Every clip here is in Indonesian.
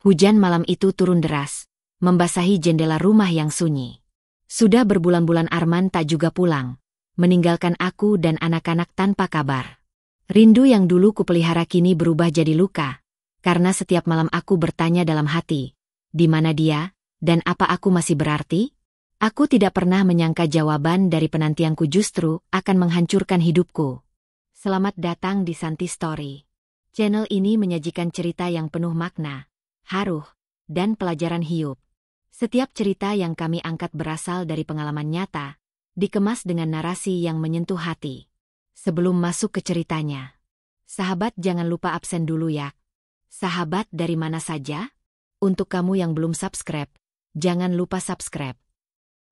Hujan malam itu turun deras, membasahi jendela rumah yang sunyi. Sudah berbulan-bulan Arman tak juga pulang, meninggalkan aku dan anak-anak tanpa kabar. Rindu yang dulu kupelihara kini berubah jadi luka, karena setiap malam aku bertanya dalam hati, di mana dia, dan apa aku masih berarti? Aku tidak pernah menyangka jawaban dari penantianku justru akan menghancurkan hidupku. Selamat datang di Santi Story. Channel ini menyajikan cerita yang penuh makna, haruh, dan pelajaran hidup. Setiap cerita yang kami angkat berasal dari pengalaman nyata, dikemas dengan narasi yang menyentuh hati. Sebelum masuk ke ceritanya, sahabat jangan lupa absen dulu ya. Sahabat dari mana saja? Untuk kamu yang belum subscribe, jangan lupa subscribe.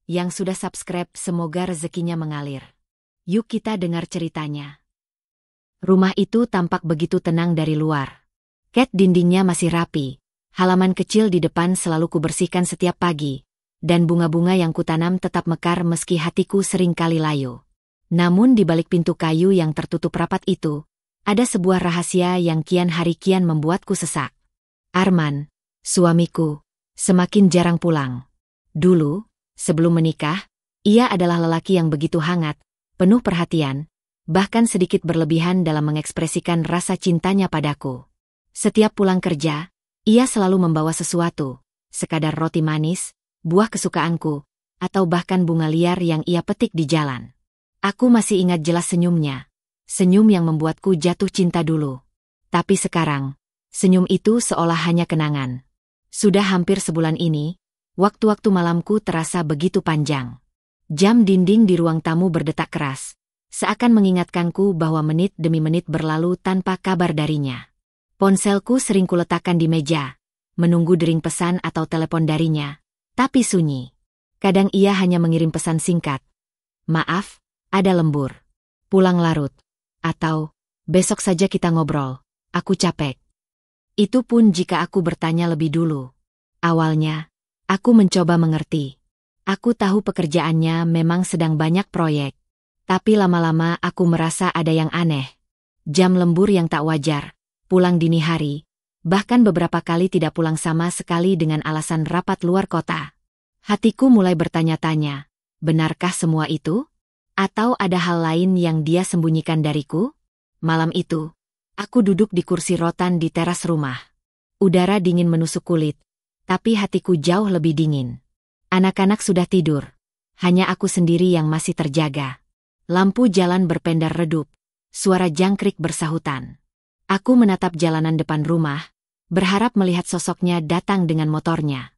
Yang sudah subscribe semoga rezekinya mengalir. Yuk kita dengar ceritanya. Rumah itu tampak begitu tenang dari luar. Cat dindingnya masih rapi, halaman kecil di depan selalu kubersihkan setiap pagi, dan bunga-bunga yang kutanam tetap mekar meski hatiku sering kali layu. Namun di balik pintu kayu yang tertutup rapat itu, ada sebuah rahasia yang kian hari kian membuatku sesak. Arman, suamiku, semakin jarang pulang. Dulu, sebelum menikah, ia adalah lelaki yang begitu hangat, penuh perhatian, bahkan sedikit berlebihan dalam mengekspresikan rasa cintanya padaku. Setiap pulang kerja, ia selalu membawa sesuatu, sekadar roti manis, buah kesukaanku, atau bahkan bunga liar yang ia petik di jalan. Aku masih ingat jelas senyumnya, senyum yang membuatku jatuh cinta dulu. Tapi sekarang, senyum itu seolah hanya kenangan. Sudah hampir sebulan ini, waktu-waktu malamku terasa begitu panjang. Jam dinding di ruang tamu berdetak keras, seakan mengingatkanku bahwa menit demi menit berlalu tanpa kabar darinya. Ponselku sering kuletakkan di meja, menunggu dering pesan atau telepon darinya, tapi sunyi. Kadang ia hanya mengirim pesan singkat. Maaf, ada lembur. Pulang larut. Atau, besok saja kita ngobrol, aku capek. Itu pun jika aku bertanya lebih dulu. Awalnya, aku mencoba mengerti. Aku tahu pekerjaannya memang sedang banyak proyek. Tapi lama-lama aku merasa ada yang aneh. Jam lembur yang tak wajar, pulang dini hari, bahkan beberapa kali tidak pulang sama sekali dengan alasan rapat luar kota. Hatiku mulai bertanya-tanya, benarkah semua itu? Atau ada hal lain yang dia sembunyikan dariku? Malam itu, aku duduk di kursi rotan di teras rumah. Udara dingin menusuk kulit, tapi hatiku jauh lebih dingin. Anak-anak sudah tidur, hanya aku sendiri yang masih terjaga. Lampu jalan berpendar redup, suara jangkrik bersahutan. Aku menatap jalanan depan rumah, berharap melihat sosoknya datang dengan motornya.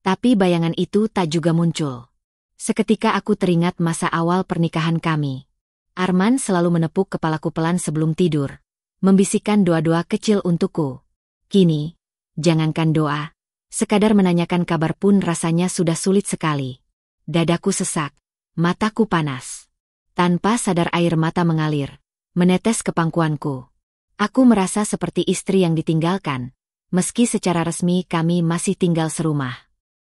Tapi bayangan itu tak juga muncul. Seketika aku teringat masa awal pernikahan kami. Arman selalu menepuk kepalaku pelan sebelum tidur, membisikkan doa-doa kecil untukku. Kini, jangankan doa, sekadar menanyakan kabar pun rasanya sudah sulit sekali. Dadaku sesak, mataku panas. Tanpa sadar air mata mengalir, menetes ke pangkuanku. Aku merasa seperti istri yang ditinggalkan, meski secara resmi kami masih tinggal serumah.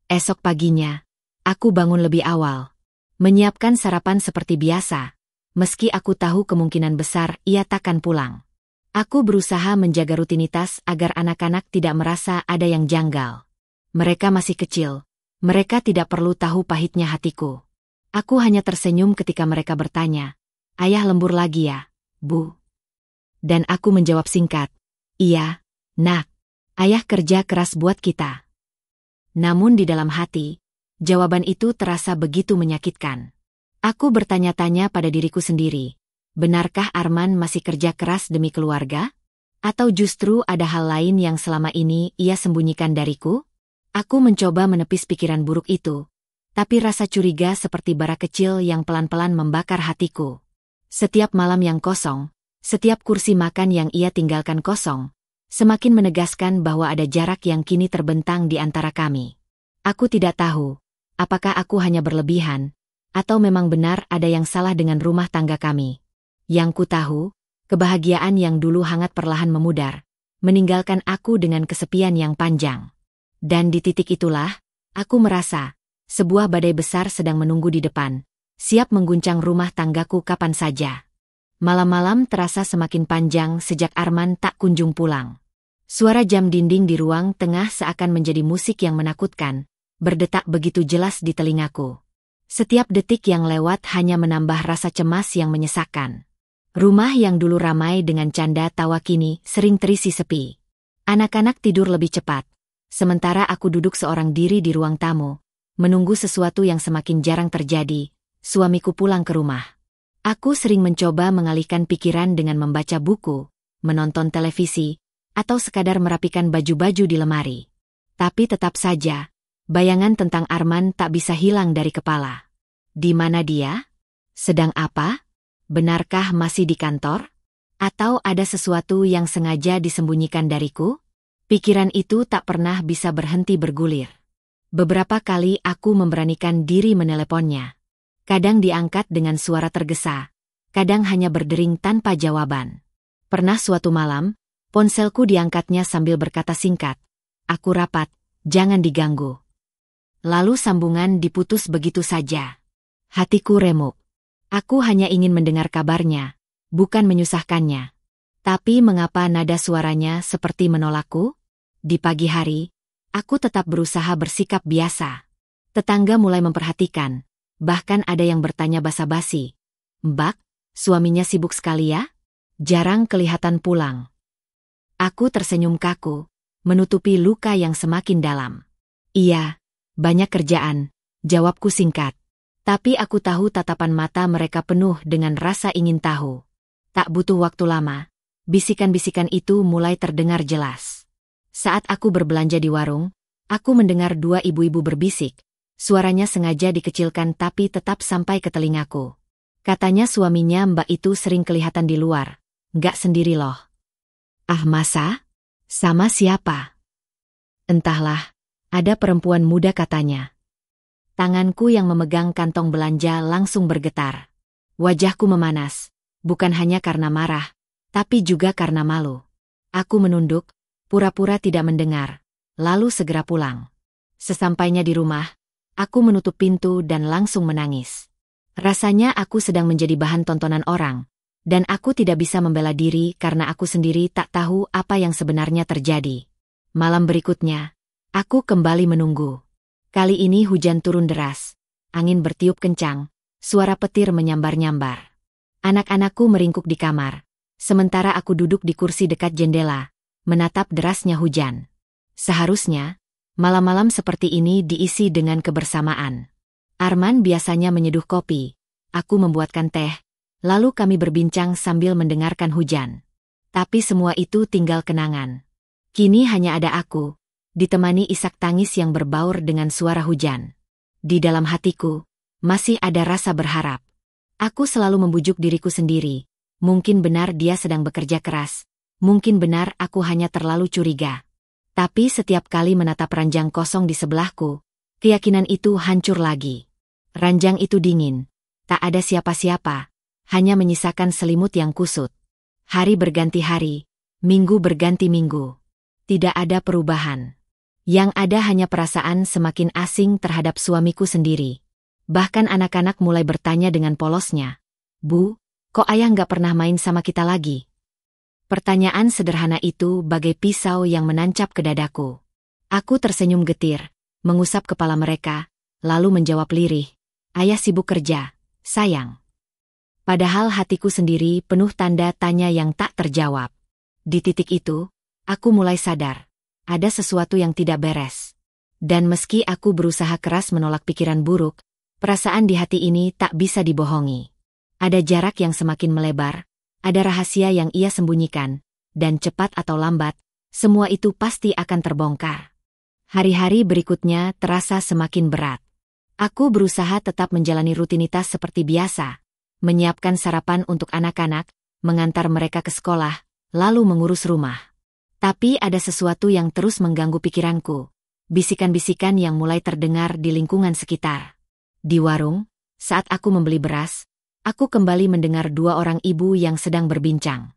Esok paginya, aku bangun lebih awal, menyiapkan sarapan seperti biasa, meski aku tahu kemungkinan besar ia takkan pulang. Aku berusaha menjaga rutinitas agar anak-anak tidak merasa ada yang janggal. Mereka masih kecil, mereka tidak perlu tahu pahitnya hatiku. Aku hanya tersenyum ketika mereka bertanya, "Ayah lembur lagi ya, Bu?" Dan aku menjawab singkat, "Iya, Nak. Ayah kerja keras buat kita." Namun di dalam hati, jawaban itu terasa begitu menyakitkan. Aku bertanya-tanya pada diriku sendiri, benarkah Arman masih kerja keras demi keluarga? Atau justru ada hal lain yang selama ini ia sembunyikan dariku? Aku mencoba menepis pikiran buruk itu. Tapi rasa curiga seperti bara kecil yang pelan-pelan membakar hatiku. Setiap malam yang kosong, setiap kursi makan yang ia tinggalkan kosong, semakin menegaskan bahwa ada jarak yang kini terbentang di antara kami. Aku tidak tahu, apakah aku hanya berlebihan, atau memang benar ada yang salah dengan rumah tangga kami. Yang ku tahu, kebahagiaan yang dulu hangat perlahan memudar, meninggalkan aku dengan kesepian yang panjang. Dan di titik itulah, aku merasa, sebuah badai besar sedang menunggu di depan, siap mengguncang rumah tanggaku kapan saja. Malam-malam terasa semakin panjang sejak Arman tak kunjung pulang. Suara jam dinding di ruang tengah seakan menjadi musik yang menakutkan, berdetak begitu jelas di telingaku. Setiap detik yang lewat hanya menambah rasa cemas yang menyesakkan. Rumah yang dulu ramai dengan canda tawa kini sering terisi sepi. Anak-anak tidur lebih cepat, sementara aku duduk seorang diri di ruang tamu, menunggu sesuatu yang semakin jarang terjadi, suamiku pulang ke rumah. Aku sering mencoba mengalihkan pikiran dengan membaca buku, menonton televisi, atau sekadar merapikan baju-baju di lemari. Tapi tetap saja, bayangan tentang Arman tak bisa hilang dari kepala. Di mana dia? Sedang apa? Benarkah masih di kantor? Atau ada sesuatu yang sengaja disembunyikan dariku? Pikiran itu tak pernah bisa berhenti bergulir. Beberapa kali aku memberanikan diri meneleponnya. Kadang diangkat dengan suara tergesa, kadang hanya berdering tanpa jawaban. Pernah suatu malam, ponselku diangkatnya sambil berkata singkat, "Aku rapat, jangan diganggu." Lalu sambungan diputus begitu saja. Hatiku remuk. Aku hanya ingin mendengar kabarnya, bukan menyusahkannya. Tapi mengapa nada suaranya seperti menolakku? Di pagi hari, aku tetap berusaha bersikap biasa. Tetangga mulai memperhatikan, bahkan ada yang bertanya basa-basi, "Mbak, suaminya sibuk sekali ya? Jarang kelihatan pulang." Aku tersenyum kaku, menutupi luka yang semakin dalam. "Iya, banyak kerjaan," jawabku singkat. Tapi aku tahu tatapan mata mereka penuh dengan rasa ingin tahu. Tak butuh waktu lama, bisikan-bisikan itu mulai terdengar jelas. Saat aku berbelanja di warung, aku mendengar dua ibu-ibu berbisik. Suaranya sengaja dikecilkan tapi tetap sampai ke telingaku. Katanya suaminya Mbak itu sering kelihatan di luar. "Nggak sendiri loh." "Ah masa? Sama siapa?" "Entahlah, ada perempuan muda katanya." Tanganku yang memegang kantong belanja langsung bergetar. Wajahku memanas, bukan hanya karena marah, tapi juga karena malu. Aku menunduk, pura-pura tidak mendengar, lalu segera pulang. Sesampainya di rumah, aku menutup pintu dan langsung menangis. Rasanya aku sedang menjadi bahan tontonan orang, dan aku tidak bisa membela diri karena aku sendiri tak tahu apa yang sebenarnya terjadi. Malam berikutnya, aku kembali menunggu. Kali ini hujan turun deras, angin bertiup kencang, suara petir menyambar-nyambar. Anak-anakku meringkuk di kamar, sementara aku duduk di kursi dekat jendela, menatap derasnya hujan. Seharusnya, malam-malam seperti ini diisi dengan kebersamaan. Arman biasanya menyeduh kopi, aku membuatkan teh, lalu kami berbincang sambil mendengarkan hujan. Tapi semua itu tinggal kenangan. Kini hanya ada aku, ditemani isak tangis yang berbaur dengan suara hujan. Di dalam hatiku, masih ada rasa berharap. Aku selalu membujuk diriku sendiri. Mungkin benar dia sedang bekerja keras. Mungkin benar aku hanya terlalu curiga. Tapi setiap kali menatap ranjang kosong di sebelahku, keyakinan itu hancur lagi. Ranjang itu dingin. Tak ada siapa-siapa. Hanya menyisakan selimut yang kusut. Hari berganti hari. Minggu berganti minggu. Tidak ada perubahan. Yang ada hanya perasaan semakin asing terhadap suamiku sendiri. Bahkan anak-anak mulai bertanya dengan polosnya, "Bu, kok ayah nggak pernah main sama kita lagi?" Pertanyaan sederhana itu bagai pisau yang menancap ke dadaku. Aku tersenyum getir, mengusap kepala mereka, lalu menjawab lirih, "Ayah sibuk kerja, sayang." Padahal hatiku sendiri penuh tanda tanya yang tak terjawab. Di titik itu, aku mulai sadar. Ada sesuatu yang tidak beres. Dan meski aku berusaha keras menolak pikiran buruk, perasaan di hati ini tak bisa dibohongi. Ada jarak yang semakin melebar, ada rahasia yang ia sembunyikan, dan cepat atau lambat, semua itu pasti akan terbongkar. Hari-hari berikutnya terasa semakin berat. Aku berusaha tetap menjalani rutinitas seperti biasa, menyiapkan sarapan untuk anak-anak, mengantar mereka ke sekolah, lalu mengurus rumah. Tapi ada sesuatu yang terus mengganggu pikiranku. Bisikan-bisikan yang mulai terdengar di lingkungan sekitar. Di warung, saat aku membeli beras, aku kembali mendengar dua orang ibu yang sedang berbincang.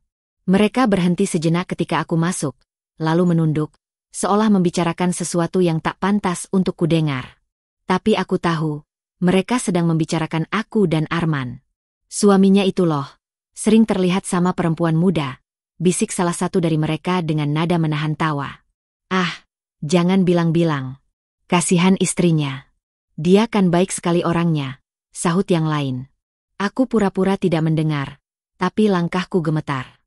Mereka berhenti sejenak ketika aku masuk, lalu menunduk, seolah membicarakan sesuatu yang tak pantas untuk kudengar. Tapi aku tahu, mereka sedang membicarakan aku dan Arman. Suaminya itu loh, sering terlihat sama perempuan muda. bisik salah satu dari mereka dengan nada menahan tawa. Ah, jangan bilang-bilang. Kasihan istrinya. Dia kan baik sekali orangnya, sahut yang lain. Aku pura-pura tidak mendengar, tapi langkahku gemetar.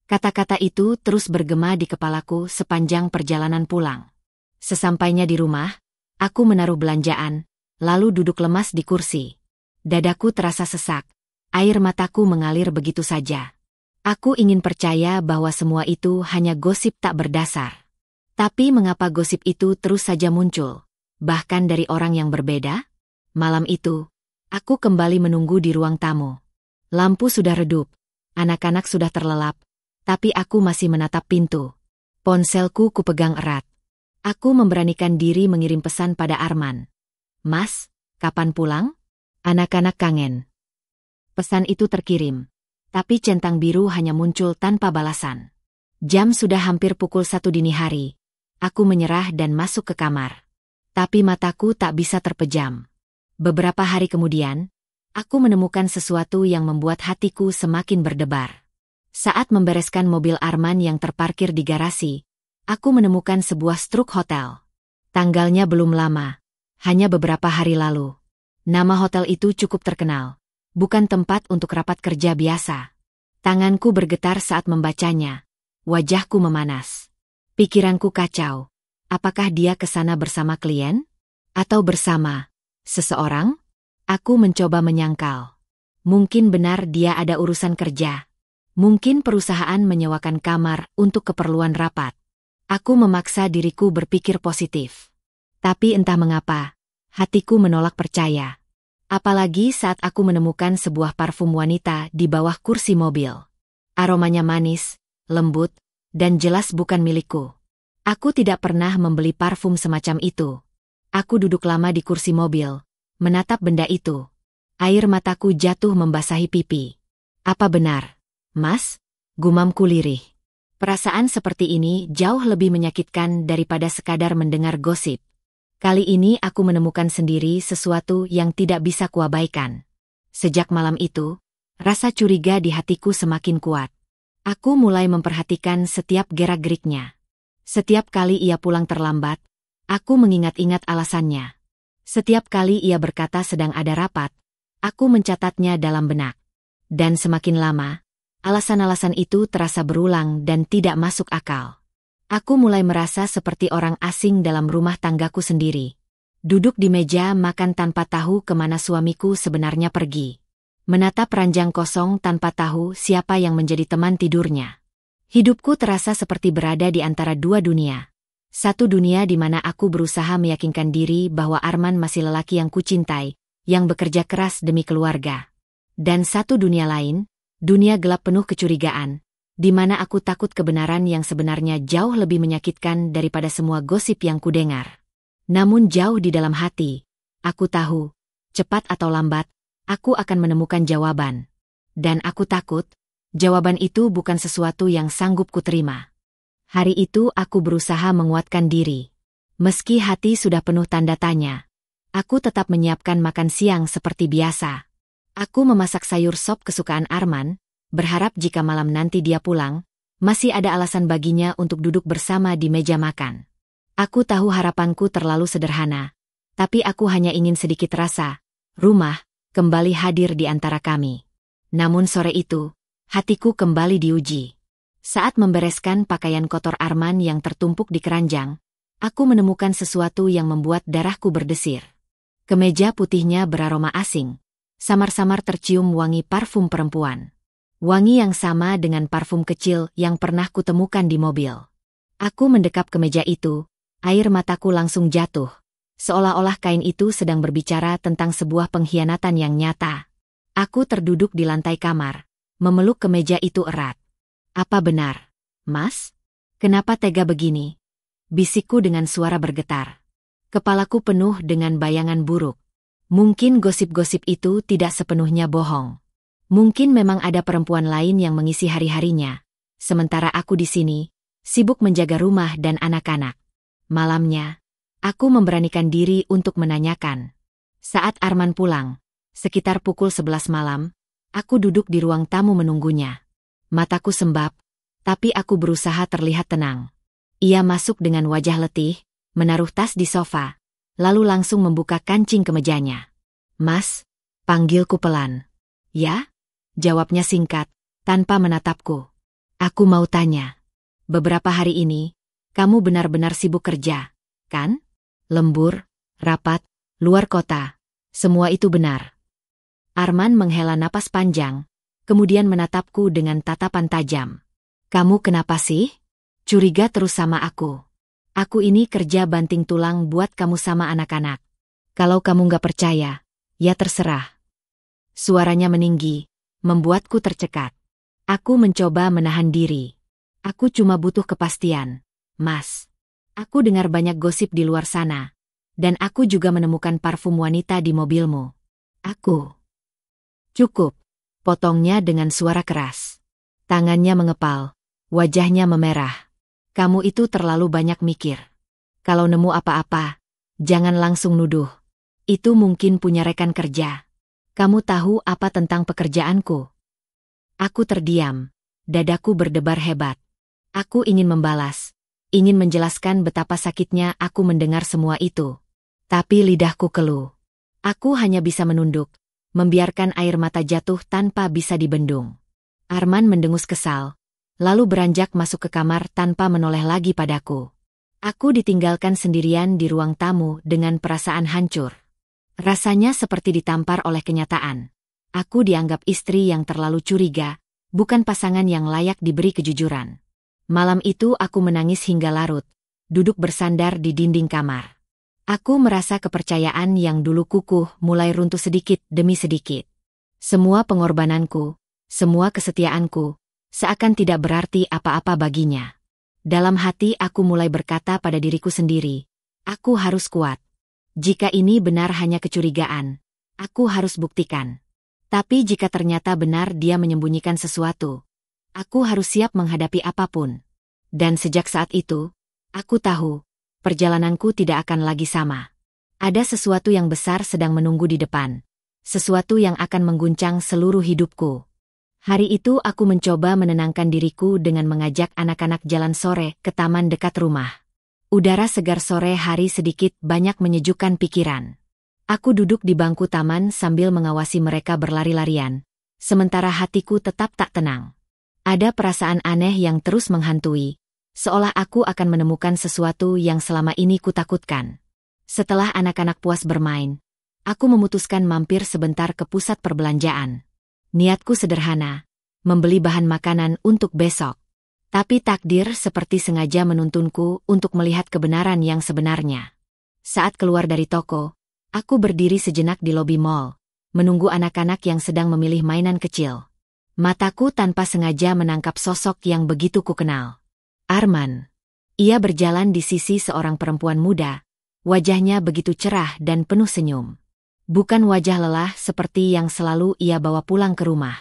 Kata-kata itu terus bergema di kepalaku sepanjang perjalanan pulang. Sesampainya di rumah, aku menaruh belanjaan, lalu duduk lemas di kursi. Dadaku terasa sesak, air mataku mengalir begitu saja. Aku ingin percaya bahwa semua itu hanya gosip tak berdasar. Tapi mengapa gosip itu terus saja muncul, bahkan dari orang yang berbeda? Malam itu, aku kembali menunggu di ruang tamu. Lampu sudah redup, anak-anak sudah terlelap, tapi aku masih menatap pintu. Ponselku kupegang erat. Aku memberanikan diri mengirim pesan pada Arman. Mas, kapan pulang? Anak-anak kangen. Pesan itu terkirim, tapi centang biru hanya muncul tanpa balasan. Jam sudah hampir pukul 1 dini hari. Aku menyerah dan masuk ke kamar. Tapi mataku tak bisa terpejam. Beberapa hari kemudian, aku menemukan sesuatu yang membuat hatiku semakin berdebar. Saat membereskan mobil Arman yang terparkir di garasi, aku menemukan sebuah struk hotel. Tanggalnya belum lama, hanya beberapa hari lalu. Nama hotel itu cukup terkenal, bukan tempat untuk rapat kerja biasa. Tanganku bergetar saat membacanya. Wajahku memanas. Pikiranku kacau. Apakah dia ke sana bersama klien? Atau bersama seseorang? Aku mencoba menyangkal. Mungkin benar dia ada urusan kerja. Mungkin perusahaan menyewakan kamar untuk keperluan rapat. Aku memaksa diriku berpikir positif. Tapi entah mengapa, hatiku menolak percaya. Apalagi saat aku menemukan sebuah parfum wanita di bawah kursi mobil. Aromanya manis, lembut, dan jelas bukan milikku. Aku tidak pernah membeli parfum semacam itu. Aku duduk lama di kursi mobil, menatap benda itu. Air mataku jatuh membasahi pipi. Apa benar, Mas? Gumamku lirih. Perasaan seperti ini jauh lebih menyakitkan daripada sekadar mendengar gosip. Kali ini aku menemukan sendiri sesuatu yang tidak bisa kuabaikan. Sejak malam itu, rasa curiga di hatiku semakin kuat. Aku mulai memperhatikan setiap gerak-geriknya. Setiap kali ia pulang terlambat, aku mengingat-ingat alasannya. Setiap kali ia berkata sedang ada rapat, aku mencatatnya dalam benak. Dan semakin lama, alasan-alasan itu terasa berulang dan tidak masuk akal. Aku mulai merasa seperti orang asing dalam rumah tanggaku sendiri. Duduk di meja makan tanpa tahu kemana suamiku sebenarnya pergi. Menatap ranjang kosong tanpa tahu siapa yang menjadi teman tidurnya. Hidupku terasa seperti berada di antara dua dunia. Satu dunia di mana aku berusaha meyakinkan diri bahwa Arman masih lelaki yang kucintai, yang bekerja keras demi keluarga. Dan satu dunia lain, dunia gelap penuh kecurigaan, di mana aku takut kebenaran yang sebenarnya jauh lebih menyakitkan daripada semua gosip yang kudengar. Namun jauh di dalam hati, aku tahu, cepat atau lambat, aku akan menemukan jawaban. Dan aku takut, jawaban itu bukan sesuatu yang sanggup kuterima. Hari itu aku berusaha menguatkan diri. Meski hati sudah penuh tanda tanya, aku tetap menyiapkan makan siang seperti biasa. Aku memasak sayur sop kesukaan Arman, berharap jika malam nanti dia pulang, masih ada alasan baginya untuk duduk bersama di meja makan. Aku tahu harapanku terlalu sederhana, tapi aku hanya ingin sedikit rasa, rumah, kembali hadir di antara kami. Namun sore itu, hatiku kembali diuji. Saat membereskan pakaian kotor Arman yang tertumpuk di keranjang, aku menemukan sesuatu yang membuat darahku berdesir. Kemeja putihnya beraroma asing. Samar-samar tercium wangi parfum perempuan. Wangi yang sama dengan parfum kecil yang pernah kutemukan di mobil. Aku mendekap kemeja itu, air mataku langsung jatuh. Seolah-olah kain itu sedang berbicara tentang sebuah pengkhianatan yang nyata. Aku terduduk di lantai kamar, memeluk kemeja itu erat. Apa benar, Mas? Kenapa tega begini? Bisikku dengan suara bergetar. Kepalaku penuh dengan bayangan buruk. Mungkin gosip-gosip itu tidak sepenuhnya bohong. Mungkin memang ada perempuan lain yang mengisi hari-harinya. Sementara aku di sini, sibuk menjaga rumah dan anak-anak. Malamnya, aku memberanikan diri untuk menanyakan. Saat Arman pulang, sekitar pukul 11 malam, aku duduk di ruang tamu menunggunya. Mataku sembab, Tapi aku berusaha terlihat tenang. Ia masuk dengan wajah letih, menaruh tas di sofa, lalu langsung membuka kancing kemejanya. Mas, panggilku pelan. Ya? Jawabnya singkat, tanpa menatapku. Aku mau tanya. Beberapa hari ini, kamu benar-benar sibuk kerja, kan? Lembur, rapat, luar kota. Semua itu benar. Arman menghela napas panjang, kemudian menatapku dengan tatapan tajam. Kamu kenapa sih? Curiga terus sama aku. Aku ini kerja banting tulang buat kamu sama anak-anak. Kalau kamu nggak percaya, ya terserah. Suaranya meninggi, membuatku tercekat. Aku mencoba menahan diri. Aku cuma butuh kepastian, Mas. Aku dengar banyak gosip di luar sana. Dan aku juga menemukan parfum wanita di mobilmu. Aku. Cukup, potongnya dengan suara keras. Tangannya mengepal, wajahnya memerah. Kamu itu terlalu banyak mikir. Kalau nemu apa-apa, jangan langsung nuduh. Itu mungkin punya rekan kerja. Kamu tahu apa tentang pekerjaanku? Aku terdiam, dadaku berdebar hebat. Aku ingin membalas, ingin menjelaskan betapa sakitnya aku mendengar semua itu. Tapi lidahku keluh. Aku hanya bisa menunduk, membiarkan air mata jatuh tanpa bisa dibendung. Arman mendengus kesal, lalu beranjak masuk ke kamar tanpa menoleh lagi padaku. Aku ditinggalkan sendirian di ruang tamu dengan perasaan hancur. Rasanya seperti ditampar oleh kenyataan. Aku dianggap istri yang terlalu curiga, bukan pasangan yang layak diberi kejujuran. Malam itu aku menangis hingga larut, duduk bersandar di dinding kamar. Aku merasa kepercayaan yang dulu kukuh mulai runtuh sedikit demi sedikit. Semua pengorbananku, semua kesetiaanku, seakan tidak berarti apa-apa baginya. Dalam hati aku mulai berkata pada diriku sendiri, aku harus kuat. Jika ini benar hanya kecurigaan, aku harus buktikan. Tapi jika ternyata benar dia menyembunyikan sesuatu, aku harus siap menghadapi apapun. Dan sejak saat itu, aku tahu, perjalananku tidak akan lagi sama. Ada sesuatu yang besar sedang menunggu di depan. Sesuatu yang akan mengguncang seluruh hidupku. Hari itu aku mencoba menenangkan diriku dengan mengajak anak-anak jalan sore ke taman dekat rumah. Udara segar sore hari sedikit banyak menyejukkan pikiran. Aku duduk di bangku taman sambil mengawasi mereka berlari-larian, sementara hatiku tetap tak tenang. Ada perasaan aneh yang terus menghantui, seolah aku akan menemukan sesuatu yang selama ini kutakutkan. Setelah anak-anak puas bermain, aku memutuskan mampir sebentar ke pusat perbelanjaan. Niatku sederhana, membeli bahan makanan untuk besok. Tapi takdir seperti sengaja menuntunku untuk melihat kebenaran yang sebenarnya. Saat keluar dari toko, aku berdiri sejenak di lobi mall, menunggu anak-anak yang sedang memilih mainan kecil. Mataku tanpa sengaja menangkap sosok yang begitu kukenal. Arman. Ia berjalan di sisi seorang perempuan muda, wajahnya begitu cerah dan penuh senyum. Bukan wajah lelah seperti yang selalu ia bawa pulang ke rumah.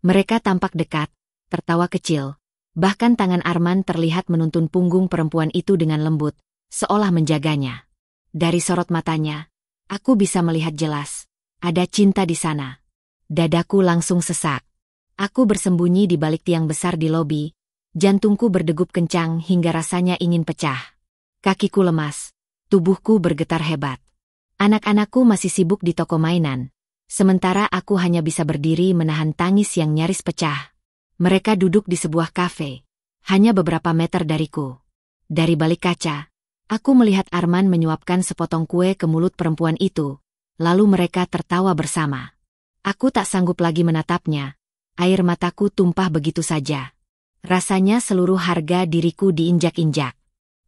Mereka tampak dekat, tertawa kecil. Bahkan tangan Arman terlihat menuntun punggung perempuan itu dengan lembut, seolah menjaganya. Dari sorot matanya, aku bisa melihat jelas, ada cinta di sana. Dadaku langsung sesak. Aku bersembunyi di balik tiang besar di lobi, jantungku berdegup kencang hingga rasanya ingin pecah. Kakiku lemas, tubuhku bergetar hebat. Anak-anakku masih sibuk di toko mainan, sementara aku hanya bisa berdiri menahan tangis yang nyaris pecah. Mereka duduk di sebuah kafe, hanya beberapa meter dariku. Dari balik kaca, aku melihat Arman menyuapkan sepotong kue ke mulut perempuan itu, lalu mereka tertawa bersama. Aku tak sanggup lagi menatapnya, air mataku tumpah begitu saja. Rasanya seluruh harga diriku diinjak-injak.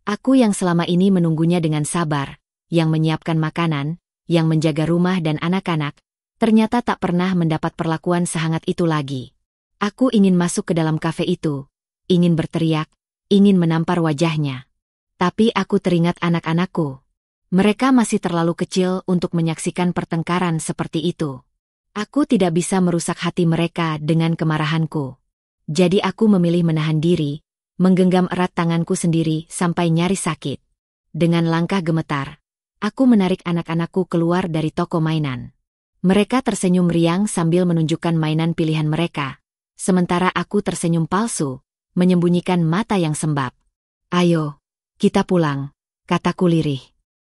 Aku yang selama ini menunggunya dengan sabar, yang menyiapkan makanan, yang menjaga rumah dan anak-anak, ternyata tak pernah mendapat perlakuan sehangat itu lagi. Aku ingin masuk ke dalam kafe itu, ingin berteriak, ingin menampar wajahnya. Tapi aku teringat anak-anakku. Mereka masih terlalu kecil untuk menyaksikan pertengkaran seperti itu. Aku tidak bisa merusak hati mereka dengan kemarahanku. Jadi aku memilih menahan diri, menggenggam erat tanganku sendiri sampai nyaris sakit. Dengan langkah gemetar, aku menarik anak-anakku keluar dari toko mainan. Mereka tersenyum riang sambil menunjukkan mainan pilihan mereka, sementara aku tersenyum palsu, menyembunyikan mata yang sembab. "Ayo, kita pulang," kataku lirih.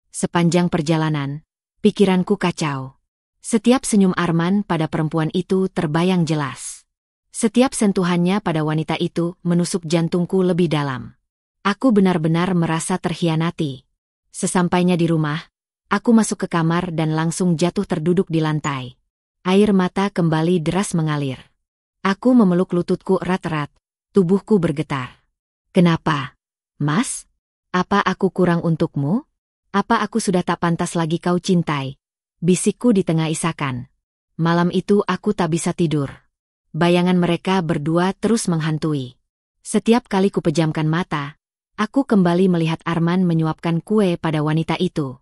Sepanjang perjalanan, pikiranku kacau. Setiap senyum Arman pada perempuan itu terbayang jelas. Setiap sentuhannya pada wanita itu menusuk jantungku lebih dalam. Aku benar-benar merasa terhianati. Sesampainya di rumah, aku masuk ke kamar dan langsung jatuh terduduk di lantai. Air mata kembali deras mengalir. Aku memeluk lututku erat-erat, tubuhku bergetar. "Kenapa, Mas? Apa aku kurang untukmu? Apa aku sudah tak pantas lagi kau cintai?" Bisikku di tengah isakan. Malam itu aku tak bisa tidur. Bayangan mereka berdua terus menghantui. Setiap kali kupejamkan mata, aku kembali melihat Arman menyuapkan kue pada wanita itu.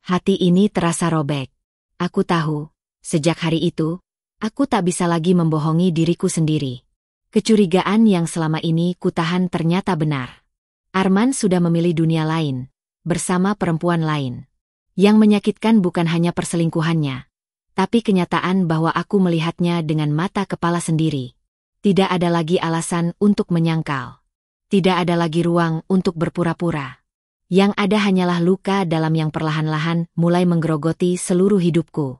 Hati ini terasa robek. Aku tahu, sejak hari itu, aku tak bisa lagi membohongi diriku sendiri. Kecurigaan yang selama ini kutahan ternyata benar. Arman sudah memilih dunia lain, bersama perempuan lain. Yang menyakitkan bukan hanya perselingkuhannya, tapi kenyataan bahwa aku melihatnya dengan mata kepala sendiri. Tidak ada lagi alasan untuk menyangkal. Tidak ada lagi ruang untuk berpura-pura. Yang ada hanyalah luka dalam yang perlahan-lahan mulai menggerogoti seluruh hidupku.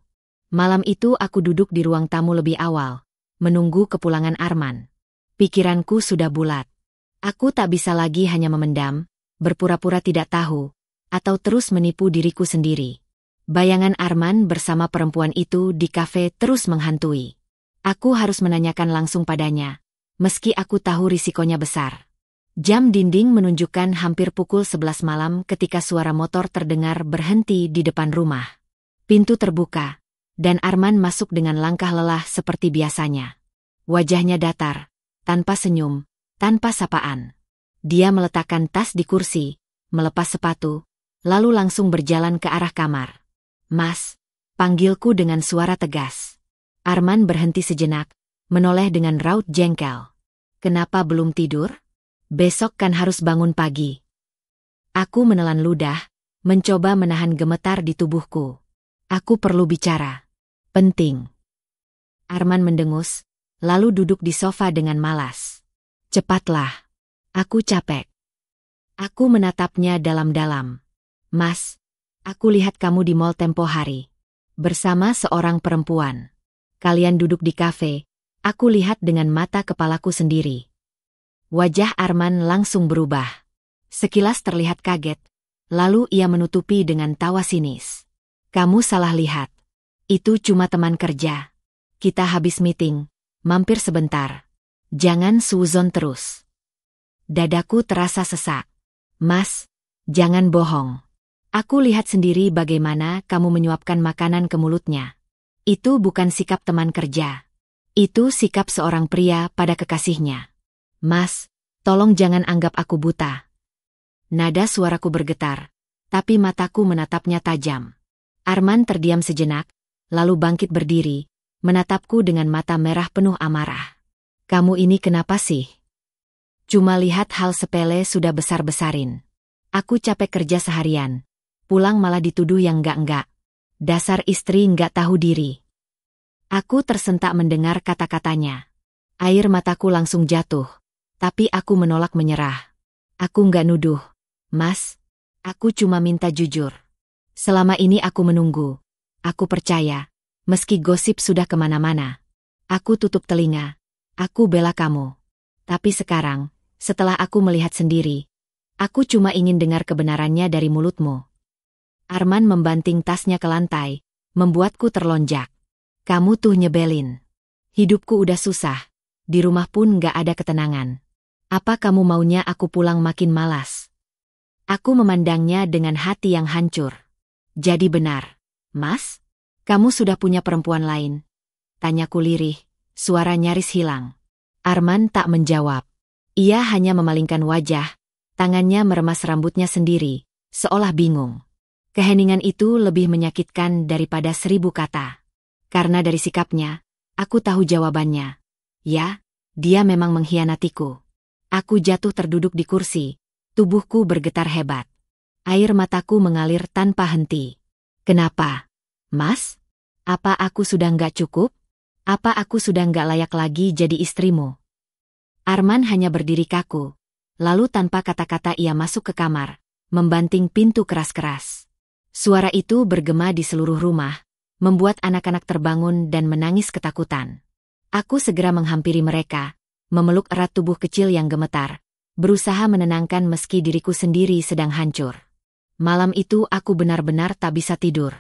Malam itu aku duduk di ruang tamu lebih awal, menunggu kepulangan Arman. Pikiranku sudah bulat. Aku tak bisa lagi hanya memendam, berpura-pura tidak tahu, atau terus menipu diriku sendiri. Bayangan Arman bersama perempuan itu di kafe terus menghantui. Aku harus menanyakan langsung padanya, meski aku tahu risikonya besar. Jam dinding menunjukkan hampir pukul 11 malam ketika suara motor terdengar berhenti di depan rumah. Pintu terbuka, dan Arman masuk dengan langkah lelah seperti biasanya. Wajahnya datar, tanpa senyum, tanpa sapaan. Dia meletakkan tas di kursi, melepas sepatu, lalu langsung berjalan ke arah kamar. "Mas," panggilku dengan suara tegas. Arman berhenti sejenak, menoleh dengan raut jengkel. "Kenapa belum tidur? Besok kan harus bangun pagi." Aku menelan ludah, mencoba menahan gemetar di tubuhku. "Aku perlu bicara. Penting." Arman mendengus, lalu duduk di sofa dengan malas. "Cepatlah. Aku capek." Aku menatapnya dalam-dalam. "Mas, aku lihat kamu di mall tempo hari. Bersama seorang perempuan. Kalian duduk di kafe, aku lihat dengan mata kepalaku sendiri." Wajah Arman langsung berubah. Sekilas terlihat kaget, lalu ia menutupi dengan tawa sinis. "Kamu salah lihat. Itu cuma teman kerja. Kita habis meeting, mampir sebentar. Jangan suzon terus." Dadaku terasa sesak. "Mas, jangan bohong. Aku lihat sendiri bagaimana kamu menyuapkan makanan ke mulutnya. Itu bukan sikap teman kerja. Itu sikap seorang pria pada kekasihnya. Mas, tolong jangan anggap aku buta." Nada suaraku bergetar, tapi mataku menatapnya tajam. Arman terdiam sejenak, lalu bangkit berdiri, menatapku dengan mata merah penuh amarah. "Kamu ini kenapa sih? Cuma lihat hal sepele sudah besar-besarin. Aku capek kerja seharian. Pulang malah dituduh yang enggak-enggak. Dasar istri enggak tahu diri." Aku tersentak mendengar kata-katanya. Air mataku langsung jatuh, tapi aku menolak menyerah. "Aku enggak nuduh, Mas. Aku cuma minta jujur. Selama ini aku menunggu. Aku percaya, meski gosip sudah kemana-mana. Aku tutup telinga. Aku bela kamu. Tapi sekarang, setelah aku melihat sendiri, aku cuma ingin dengar kebenarannya dari mulutmu." Arman membanting tasnya ke lantai, membuatku terlonjak. "Kamu tuh nyebelin. Hidupku udah susah, di rumah pun gak ada ketenangan. Apa kamu maunya aku pulang makin malas?" Aku memandangnya dengan hati yang hancur. "Jadi benar, Mas? Kamu sudah punya perempuan lain?" Tanyaku lirih, suara nyaris hilang. Arman tak menjawab. Ia hanya memalingkan wajah, tangannya meremas rambutnya sendiri, seolah bingung. Keheningan itu lebih menyakitkan daripada 1000 kata. Karena dari sikapnya, aku tahu jawabannya. Ya, dia memang mengkhianatiku. Aku jatuh terduduk di kursi, tubuhku bergetar hebat. Air mataku mengalir tanpa henti. "Kenapa, Mas? Apa aku sudah nggak cukup? Apa aku sudah nggak layak lagi jadi istrimu?" Arman hanya berdiri kaku. Lalu tanpa kata-kata ia masuk ke kamar, membanting pintu keras-keras. Suara itu bergema di seluruh rumah, membuat anak-anak terbangun dan menangis ketakutan. Aku segera menghampiri mereka, memeluk erat tubuh kecil yang gemetar, berusaha menenangkan meski diriku sendiri sedang hancur. Malam itu aku benar-benar tak bisa tidur.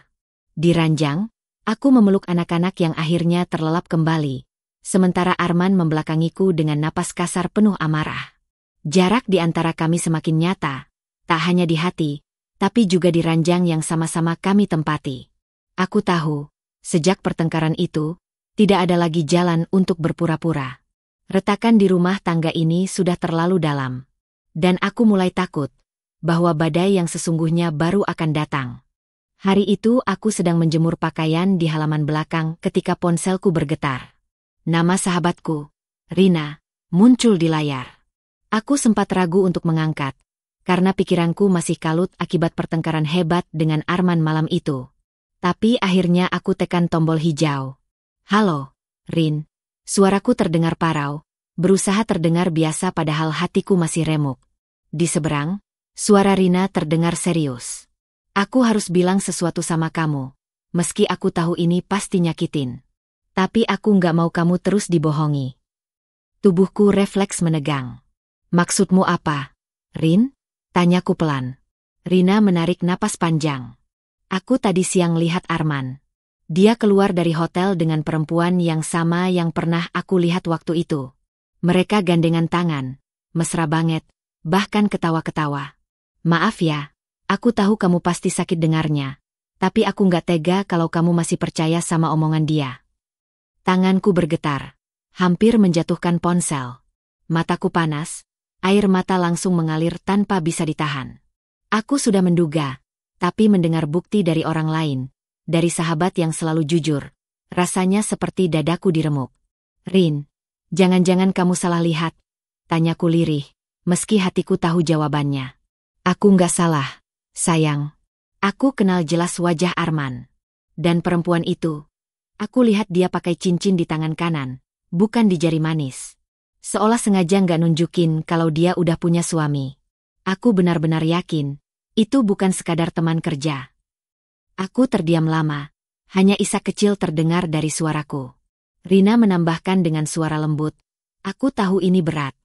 Di ranjang, aku memeluk anak-anak yang akhirnya terlelap kembali, sementara Arman membelakangiku dengan napas kasar penuh amarah. Jarak di antara kami semakin nyata, tak hanya di hati, tapi juga di ranjang yang sama-sama kami tempati. Aku tahu, sejak pertengkaran itu, tidak ada lagi jalan untuk berpura-pura. Retakan di rumah tangga ini sudah terlalu dalam. Dan aku mulai takut bahwa badai yang sesungguhnya baru akan datang. Hari itu aku sedang menjemur pakaian di halaman belakang ketika ponselku bergetar. Nama sahabatku, Rina, muncul di layar. Aku sempat ragu untuk mengangkat, karena pikiranku masih kalut akibat pertengkaran hebat dengan Arman malam itu. Tapi akhirnya aku tekan tombol hijau. Halo, Rin. Suaraku terdengar parau, berusaha terdengar biasa padahal hatiku masih remuk. Di seberang, suara Rina terdengar serius. Aku harus bilang sesuatu sama kamu, meski aku tahu ini pasti nyakitin. Tapi aku nggak mau kamu terus dibohongi. Tubuhku refleks menegang. Maksudmu apa, Rin? Tanyaku pelan. Rina menarik napas panjang. Aku tadi siang lihat Arman. Dia keluar dari hotel dengan perempuan yang sama yang pernah aku lihat waktu itu. Mereka gandengan tangan, mesra banget, bahkan ketawa-ketawa. Maaf ya, aku tahu kamu pasti sakit dengarnya, tapi aku nggak tega kalau kamu masih percaya sama omongan dia. Tanganku bergetar, hampir menjatuhkan ponsel. Mataku panas, air mata langsung mengalir tanpa bisa ditahan. Aku sudah menduga, tapi mendengar bukti dari orang lain, dari sahabat yang selalu jujur, rasanya seperti dadaku diremuk. Rin, jangan-jangan kamu salah lihat? Tanyaku lirih, meski hatiku tahu jawabannya. Aku nggak salah, sayang. Aku kenal jelas wajah Arman. Dan perempuan itu, aku lihat dia pakai cincin di tangan kanan, bukan di jari manis. Seolah sengaja nggak nunjukin kalau dia udah punya suami. Aku benar-benar yakin, itu bukan sekadar teman kerja. Aku terdiam lama, hanya isak kecil terdengar dari suaraku. Rina menambahkan dengan suara lembut, aku tahu ini berat.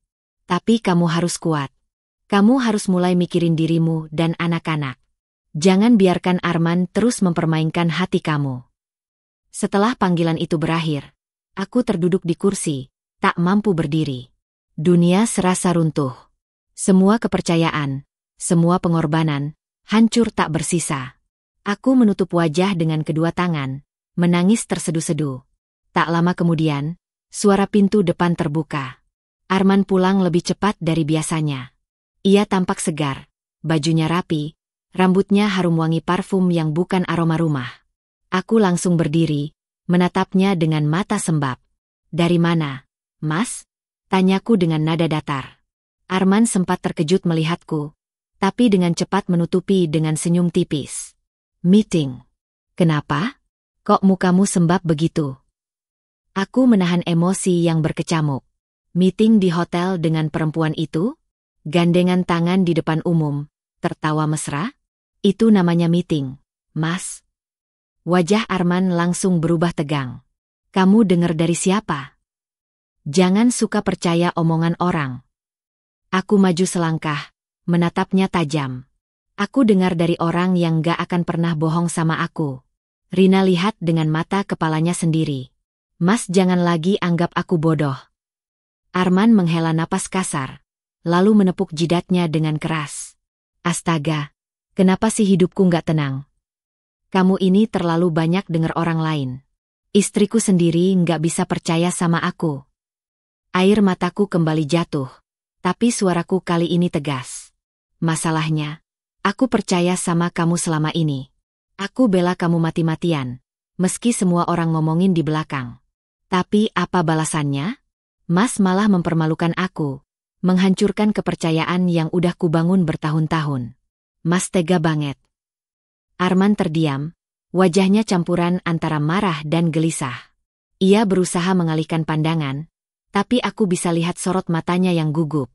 Tapi kamu harus kuat. Kamu harus mulai mikirin dirimu dan anak-anak. Jangan biarkan Arman terus mempermainkan hati kamu. Setelah panggilan itu berakhir, aku terduduk di kursi, tak mampu berdiri. Dunia serasa runtuh. Semua kepercayaan, semua pengorbanan, hancur tak bersisa. Aku menutup wajah dengan kedua tangan, menangis terseduh-seduh. Tak lama kemudian, suara pintu depan terbuka. Arman pulang lebih cepat dari biasanya. Ia tampak segar, bajunya rapi, rambutnya harum wangi parfum yang bukan aroma rumah. Aku langsung berdiri, menatapnya dengan mata sembab. Dari mana, Mas? Tanyaku dengan nada datar. Arman sempat terkejut melihatku, tapi dengan cepat menutupi dengan senyum tipis. Meeting. Kenapa? Kok mukamu sembab begitu? Aku menahan emosi yang berkecamuk. Meeting di hotel dengan perempuan itu? Gandengan tangan di depan umum, tertawa mesra? Itu namanya meeting, Mas. Wajah Arman langsung berubah tegang. Kamu dengar dari siapa? Jangan suka percaya omongan orang. Aku maju selangkah, menatapnya tajam. Aku dengar dari orang yang gak akan pernah bohong sama aku. Rina lihat dengan mata kepalanya sendiri. Mas jangan lagi anggap aku bodoh. Arman menghela napas kasar, lalu menepuk jidatnya dengan keras. Astaga, kenapa sih hidupku nggak tenang? Kamu ini terlalu banyak dengar orang lain. Istriku sendiri nggak bisa percaya sama aku. Air mataku kembali jatuh, tapi suaraku kali ini tegas. Masalahnya, aku percaya sama kamu selama ini. Aku bela kamu mati-matian, meski semua orang ngomongin di belakang. Tapi apa balasannya? Mas malah mempermalukan aku. Menghancurkan kepercayaan yang udah kubangun bertahun-tahun. Mas tega banget. Arman terdiam, wajahnya campuran antara marah dan gelisah. Ia berusaha mengalihkan pandangan, Tapi aku bisa lihat sorot matanya yang gugup.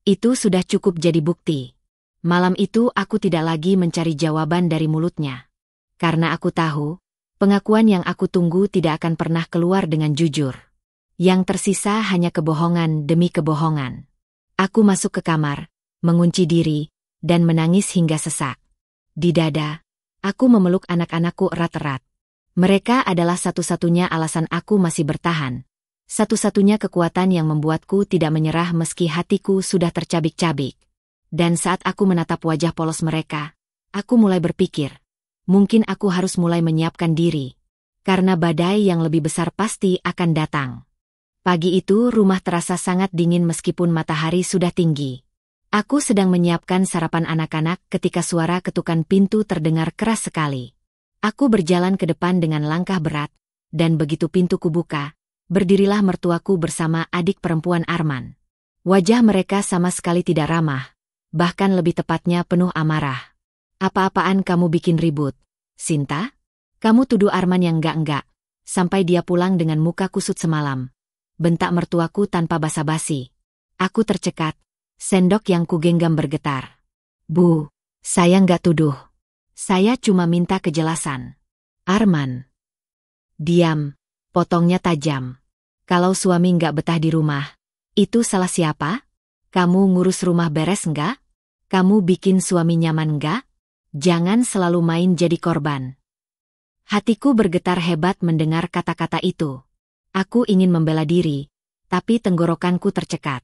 Itu sudah cukup jadi bukti. Malam itu aku tidak lagi mencari jawaban dari mulutnya. Karena aku tahu, pengakuan yang aku tunggu tidak akan pernah keluar dengan jujur. Yang tersisa hanya kebohongan demi kebohongan. Aku masuk ke kamar, mengunci diri, dan menangis hingga sesak. Di dada, aku memeluk anak-anakku erat-erat. Mereka adalah satu-satunya alasan aku masih bertahan. Satu-satunya kekuatan yang membuatku tidak menyerah meski hatiku sudah tercabik-cabik. Dan saat aku menatap wajah polos mereka, aku mulai berpikir, mungkin aku harus mulai menyiapkan diri. Karena badai yang lebih besar pasti akan datang. Pagi itu rumah terasa sangat dingin meskipun matahari sudah tinggi. Aku sedang menyiapkan sarapan anak-anak ketika suara ketukan pintu terdengar keras sekali. Aku berjalan ke depan dengan langkah berat, dan begitu pintu kubuka, berdirilah mertuaku bersama adik perempuan Arman. Wajah mereka sama sekali tidak ramah, bahkan lebih tepatnya penuh amarah. Apa-apaan kamu bikin ribut, Sinta? Kamu tuduh Arman yang enggak-enggak, sampai dia pulang dengan muka kusut semalam. Bentak mertuaku tanpa basa-basi. Aku tercekat. Sendok yang kugenggam bergetar. Bu, saya nggak tuduh. Saya cuma minta kejelasan. Arman. Diam, potongnya tajam. Kalau suami nggak betah di rumah, itu salah siapa? Kamu ngurus rumah beres nggak? Kamu bikin suami nyaman nggak? Jangan selalu main jadi korban. Hatiku bergetar hebat mendengar kata-kata itu. Aku ingin membela diri, tapi tenggorokanku tercekat.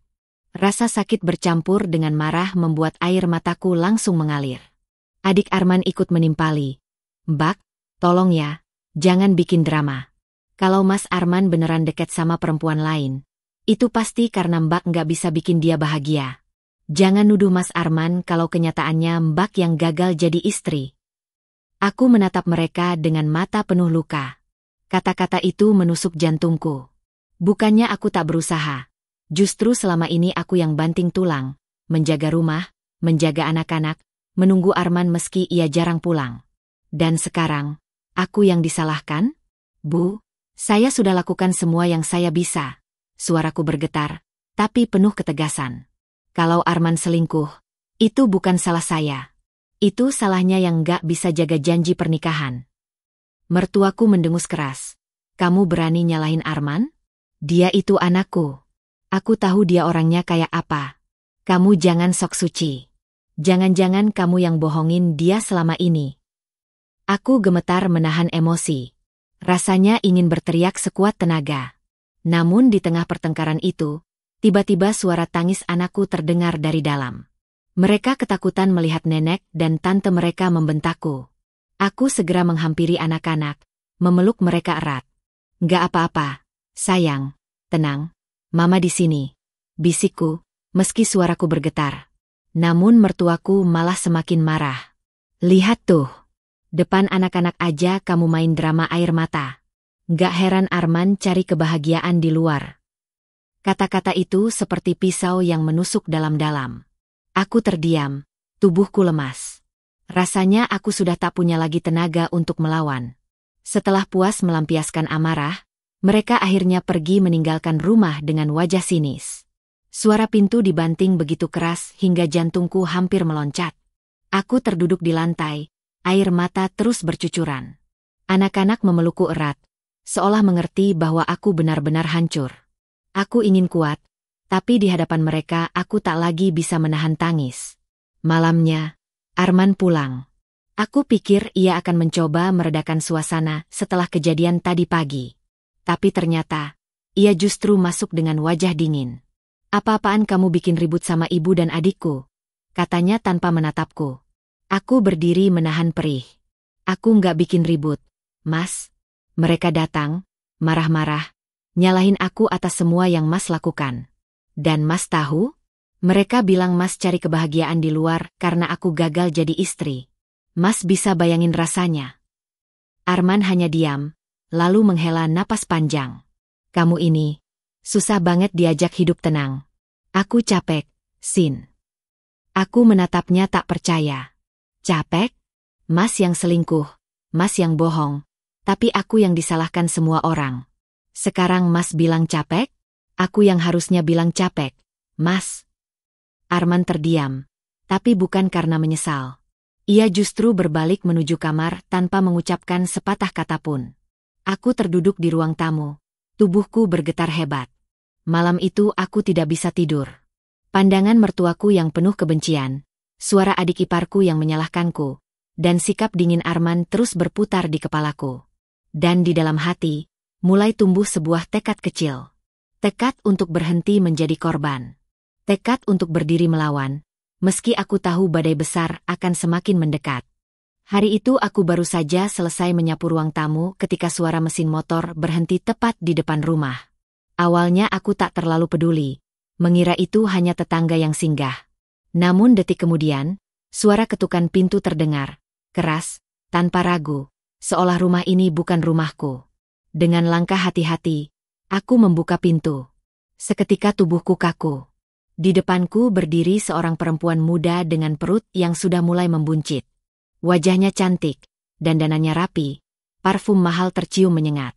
Rasa sakit bercampur dengan marah membuat air mataku langsung mengalir. Adik Arman ikut menimpali. Mbak, tolong ya, jangan bikin drama. Kalau Mas Arman beneran deket sama perempuan lain, itu pasti karena Mbak nggak bisa bikin dia bahagia. Jangan nuduh Mas Arman kalau kenyataannya Mbak yang gagal jadi istri. Aku menatap mereka dengan mata penuh luka. Kata-kata itu menusuk jantungku. Bukannya aku tak berusaha. Justru selama ini aku yang banting tulang, menjaga rumah, menjaga anak-anak, menunggu Arman meski ia jarang pulang. Dan sekarang, aku yang disalahkan? Bu, saya sudah lakukan semua yang saya bisa. Suaraku bergetar, tapi penuh ketegasan. Kalau Arman selingkuh, itu bukan salah saya. Itu salahnya yang gak bisa jaga janji pernikahan. Mertuaku mendengus keras. Kamu berani nyalahin Arman? Dia itu anakku. Aku tahu dia orangnya kayak apa. Kamu jangan sok suci. Jangan-jangan kamu yang bohongin dia selama ini. Aku gemetar menahan emosi. Rasanya ingin berteriak sekuat tenaga. Namun di tengah pertengkaran itu, tiba-tiba suara tangis anakku terdengar dari dalam. Mereka ketakutan melihat nenek dan tante mereka membentakku. Aku segera menghampiri anak-anak, memeluk mereka erat. Nggak apa-apa, sayang, tenang. Mama di sini, bisikku, meski suaraku bergetar. Namun mertuaku malah semakin marah. Lihat tuh, depan anak-anak aja kamu main drama air mata. Nggak heran Arman cari kebahagiaan di luar. Kata-kata itu seperti pisau yang menusuk dalam-dalam. Aku terdiam, tubuhku lemas. Rasanya aku sudah tak punya lagi tenaga untuk melawan. Setelah puas melampiaskan amarah, mereka akhirnya pergi meninggalkan rumah dengan wajah sinis. Suara pintu dibanting begitu keras hingga jantungku hampir meloncat. Aku terduduk di lantai, air mata terus bercucuran. Anak-anak memelukku erat, seolah mengerti bahwa aku benar-benar hancur. Aku ingin kuat, tapi di hadapan mereka aku tak lagi bisa menahan tangis. Malamnya, Arman pulang. Aku pikir ia akan mencoba meredakan suasana setelah kejadian tadi pagi. Tapi ternyata, ia justru masuk dengan wajah dingin. Apa-apaan kamu bikin ribut sama ibu dan adikku? Katanya tanpa menatapku. Aku berdiri menahan perih. Aku nggak bikin ribut, Mas. Mereka datang, marah-marah, nyalahin aku atas semua yang Mas lakukan. Dan Mas tahu? Mereka bilang Mas cari kebahagiaan di luar karena aku gagal jadi istri. Mas bisa bayangin rasanya. Arman hanya diam, lalu menghela napas panjang. Kamu ini, susah banget diajak hidup tenang. Aku capek, Sin. Aku menatapnya tak percaya. Capek? Mas yang selingkuh, Mas yang bohong, tapi aku yang disalahkan semua orang. Sekarang Mas bilang capek? Aku yang harusnya bilang capek. Mas. Arman terdiam. Tapi bukan karena menyesal. Ia justru berbalik menuju kamar tanpa mengucapkan sepatah kata pun. Aku terduduk di ruang tamu. Tubuhku bergetar hebat. Malam itu aku tidak bisa tidur. Pandangan mertuaku yang penuh kebencian, suara adik iparku yang menyalahkanku, dan sikap dingin Arman terus berputar di kepalaku. Dan di dalam hati, mulai tumbuh sebuah tekad kecil. Tekad untuk berhenti menjadi korban. Tekad untuk berdiri melawan, meski aku tahu badai besar akan semakin mendekat. Hari itu aku baru saja selesai menyapu ruang tamu ketika suara mesin motor berhenti tepat di depan rumah. Awalnya aku tak terlalu peduli, mengira itu hanya tetangga yang singgah. Namun detik kemudian, suara ketukan pintu terdengar, keras, tanpa ragu, seolah rumah ini bukan rumahku. Dengan langkah hati-hati, aku membuka pintu. Seketika tubuhku kaku. Di depanku berdiri seorang perempuan muda dengan perut yang sudah mulai membuncit. Wajahnya cantik, dandanannya rapi, parfum mahal tercium menyengat.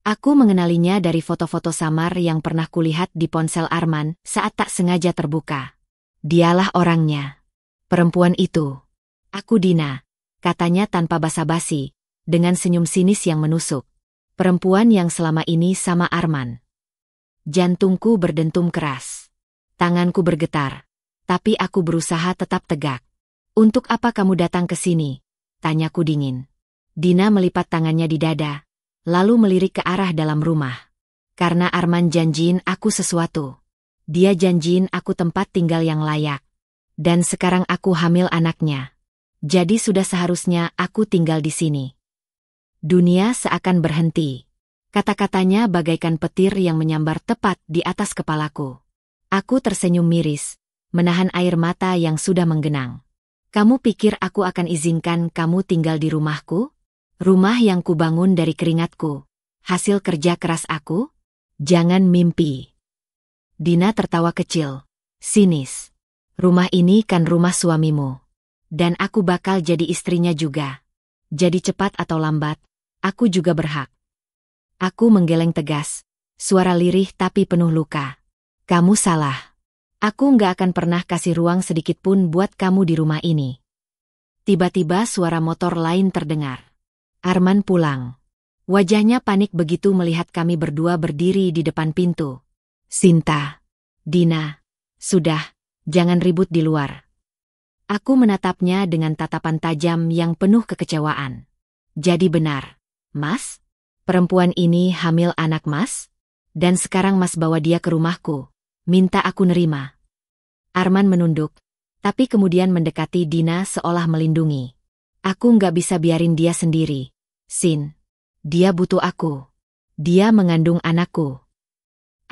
Aku mengenalinya dari foto-foto samar yang pernah kulihat di ponsel Arman saat tak sengaja terbuka. Dialah orangnya. Perempuan itu. Aku Dina, katanya tanpa basa-basi, dengan senyum sinis yang menusuk. Perempuan yang selama ini sama Arman. Jantungku berdentum keras. Tanganku bergetar, tapi aku berusaha tetap tegak. Untuk apa kamu datang ke sini? Tanyaku dingin. Dina melipat tangannya di dada, lalu melirik ke arah dalam rumah. Karena Arman janjiin aku sesuatu. Dia janjiin aku tempat tinggal yang layak. Dan sekarang aku hamil anaknya. Jadi sudah seharusnya aku tinggal di sini. Dunia seakan berhenti. Kata-katanya bagaikan petir yang menyambar tepat di atas kepalaku. Aku tersenyum miris, menahan air mata yang sudah menggenang. Kamu pikir aku akan izinkan kamu tinggal di rumahku? Rumah yang kubangun dari keringatku. Hasil kerja keras aku? Jangan mimpi. Dina tertawa kecil, sinis. Rumah ini kan rumah suamimu. Dan aku bakal jadi istrinya juga. Jadi cepat atau lambat, aku juga berhak. Aku menggeleng tegas, suara lirih tapi penuh luka. Kamu salah. Aku nggak akan pernah kasih ruang sedikit pun buat kamu di rumah ini. Tiba-tiba suara motor lain terdengar. Arman pulang. Wajahnya panik begitu melihat kami berdua berdiri di depan pintu. Sinta. Dina. Sudah, jangan ribut di luar. Aku menatapnya dengan tatapan tajam yang penuh kekecewaan. Jadi benar, Mas? Perempuan ini hamil anak Mas? Dan sekarang Mas bawa dia ke rumahku. Minta aku nerima. Arman menunduk, tapi kemudian mendekati Dina seolah melindungi. Aku nggak bisa biarin dia sendiri. Sin. Dia butuh aku. Dia mengandung anakku.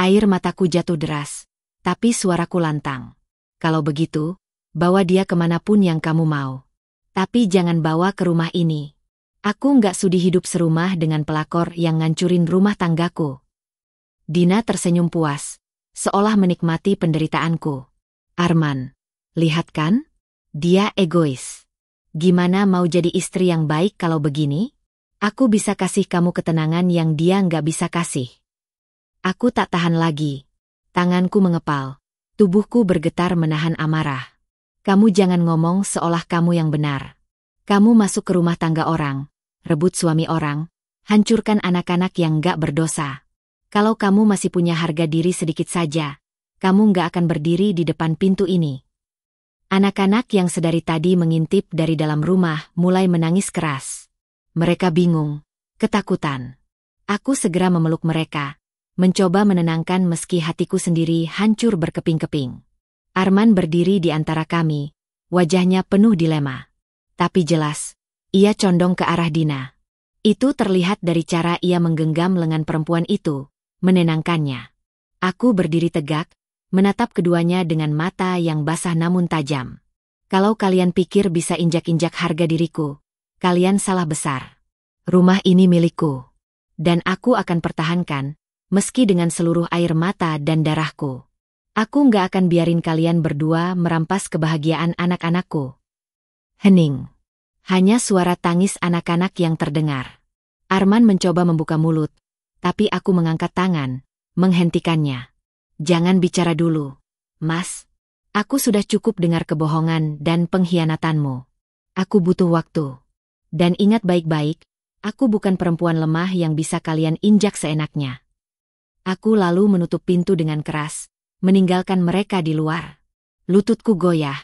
Air mataku jatuh deras, tapi suaraku lantang. Kalau begitu, bawa dia kemanapun yang kamu mau. Tapi jangan bawa ke rumah ini. Aku nggak sudi hidup serumah dengan pelakor yang ngancurin rumah tanggaku. Dina tersenyum puas, seolah menikmati penderitaanku. Arman, lihat kan? Dia egois. Gimana mau jadi istri yang baik kalau begini? Aku bisa kasih kamu ketenangan yang dia nggak bisa kasih. Aku tak tahan lagi. Tanganku mengepal. Tubuhku bergetar menahan amarah. Kamu jangan ngomong seolah kamu yang benar. Kamu masuk ke rumah tangga orang, rebut suami orang, hancurkan anak-anak yang nggak berdosa. Kalau kamu masih punya harga diri sedikit saja, kamu nggak akan berdiri di depan pintu ini. Anak-anak yang sedari tadi mengintip dari dalam rumah mulai menangis keras. Mereka bingung, ketakutan. Aku segera memeluk mereka, mencoba menenangkan meski hatiku sendiri hancur berkeping-keping. Arman berdiri di antara kami, wajahnya penuh dilema. Tapi jelas, ia condong ke arah Dina. Itu terlihat dari cara ia menggenggam lengan perempuan itu, menenangkannya. Aku berdiri tegak, menatap keduanya dengan mata yang basah namun tajam. Kalau kalian pikir bisa injak-injak harga diriku, kalian salah besar. Rumah ini milikku. Dan aku akan pertahankan, meski dengan seluruh air mata dan darahku. Aku nggak akan biarin kalian berdua merampas kebahagiaan anak-anakku. Hening. Hanya suara tangis anak-anak yang terdengar. Arman mencoba membuka mulut, tapi aku mengangkat tangan, menghentikannya. Jangan bicara dulu, Mas. Aku sudah cukup dengar kebohongan dan pengkhianatanmu. Aku butuh waktu. Dan ingat baik-baik, aku bukan perempuan lemah yang bisa kalian injak seenaknya. Aku lalu menutup pintu dengan keras, meninggalkan mereka di luar. Lututku goyah.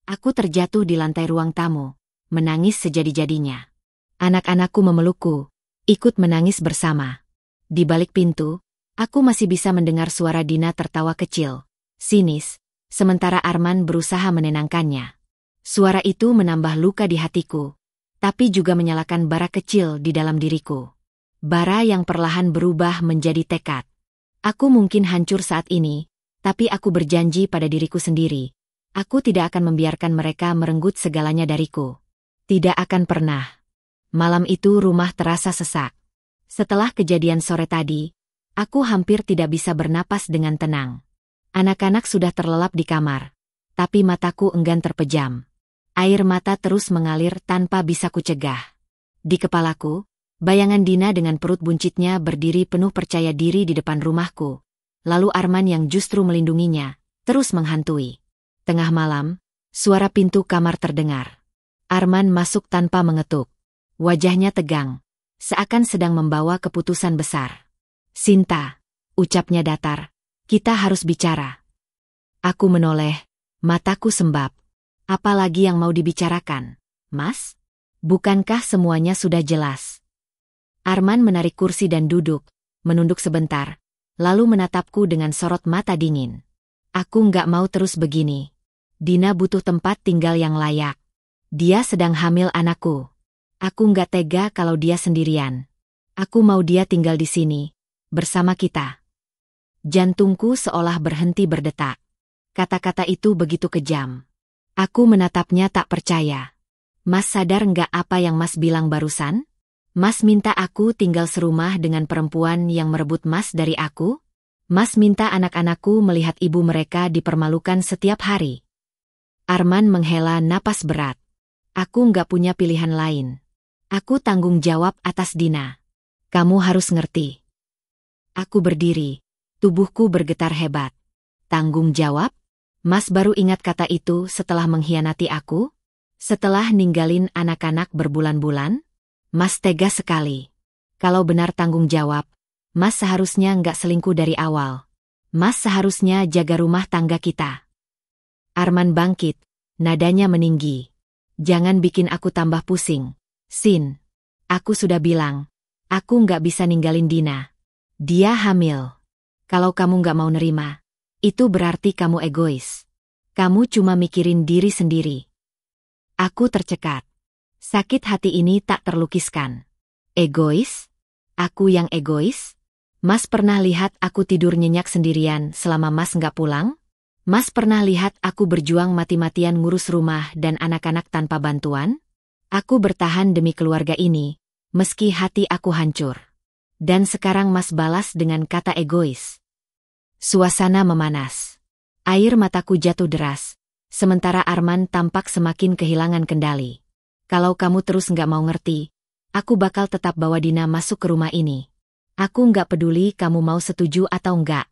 Aku terjatuh di lantai ruang tamu, menangis sejadi-jadinya. Anak-anakku memelukku, ikut menangis bersama. Di balik pintu, aku masih bisa mendengar suara Dina tertawa kecil, sinis, sementara Arman berusaha menenangkannya. Suara itu menambah luka di hatiku, tapi juga menyalakan bara kecil di dalam diriku. Bara yang perlahan berubah menjadi tekad. Aku mungkin hancur saat ini, tapi aku berjanji pada diriku sendiri. Aku tidak akan membiarkan mereka merenggut segalanya dariku. Tidak akan pernah. Malam itu rumah terasa sesak. Setelah kejadian sore tadi, aku hampir tidak bisa bernapas dengan tenang. Anak-anak sudah terlelap di kamar, tapi mataku enggan terpejam. Air mata terus mengalir tanpa bisa kucegah. Di kepalaku, bayangan Dina dengan perut buncitnya berdiri penuh percaya diri di depan rumahku. Lalu Arman yang justru melindunginya, terus menghantui. Tengah malam, suara pintu kamar terdengar. Arman masuk tanpa mengetuk. Wajahnya tegang, seakan sedang membawa keputusan besar. "Sinta," ucapnya datar, "kita harus bicara." Aku menoleh, mataku sembab. Apa lagi yang mau dibicarakan, Mas? Bukankah semuanya sudah jelas? Arman menarik kursi dan duduk, menunduk sebentar, lalu menatapku dengan sorot mata dingin. Aku nggak mau terus begini. Dina butuh tempat tinggal yang layak. Dia sedang hamil anakku. Aku nggak tega kalau dia sendirian. Aku mau dia tinggal di sini, bersama kita. Jantungku seolah berhenti berdetak. Kata-kata itu begitu kejam. Aku menatapnya tak percaya. "Mas sadar nggak apa yang Mas bilang barusan? Mas minta aku tinggal serumah dengan perempuan yang merebut Mas dari aku? Mas minta anak-anakku melihat ibu mereka dipermalukan setiap hari." Arman menghela napas berat. "Aku nggak punya pilihan lain. Aku tanggung jawab atas Dina. Kamu harus ngerti." Aku berdiri, tubuhku bergetar hebat. Tanggung jawab? Mas baru ingat kata itu setelah mengkhianati aku? Setelah ninggalin anak-anak berbulan-bulan? Mas tega sekali. Kalau benar tanggung jawab, Mas seharusnya nggak selingkuh dari awal. Mas seharusnya jaga rumah tangga kita. Arman bangkit, nadanya meninggi. "Jangan bikin aku tambah pusing, Sin. Aku sudah bilang, aku nggak bisa ninggalin Dina. Dia hamil. Kalau kamu nggak mau nerima, itu berarti kamu egois. Kamu cuma mikirin diri sendiri." Aku tercekat. Sakit hati ini tak terlukiskan. Egois? Aku yang egois? Mas pernah lihat aku tidur nyenyak sendirian selama Mas nggak pulang? Mas pernah lihat aku berjuang mati-matian ngurus rumah dan anak-anak tanpa bantuan? Aku bertahan demi keluarga ini, meski hati aku hancur. Dan sekarang Mas balas dengan kata egois. Suasana memanas. Air mataku jatuh deras, sementara Arman tampak semakin kehilangan kendali. "Kalau kamu terus nggak mau ngerti, aku bakal tetap bawa Dina masuk ke rumah ini. Aku nggak peduli kamu mau setuju atau nggak."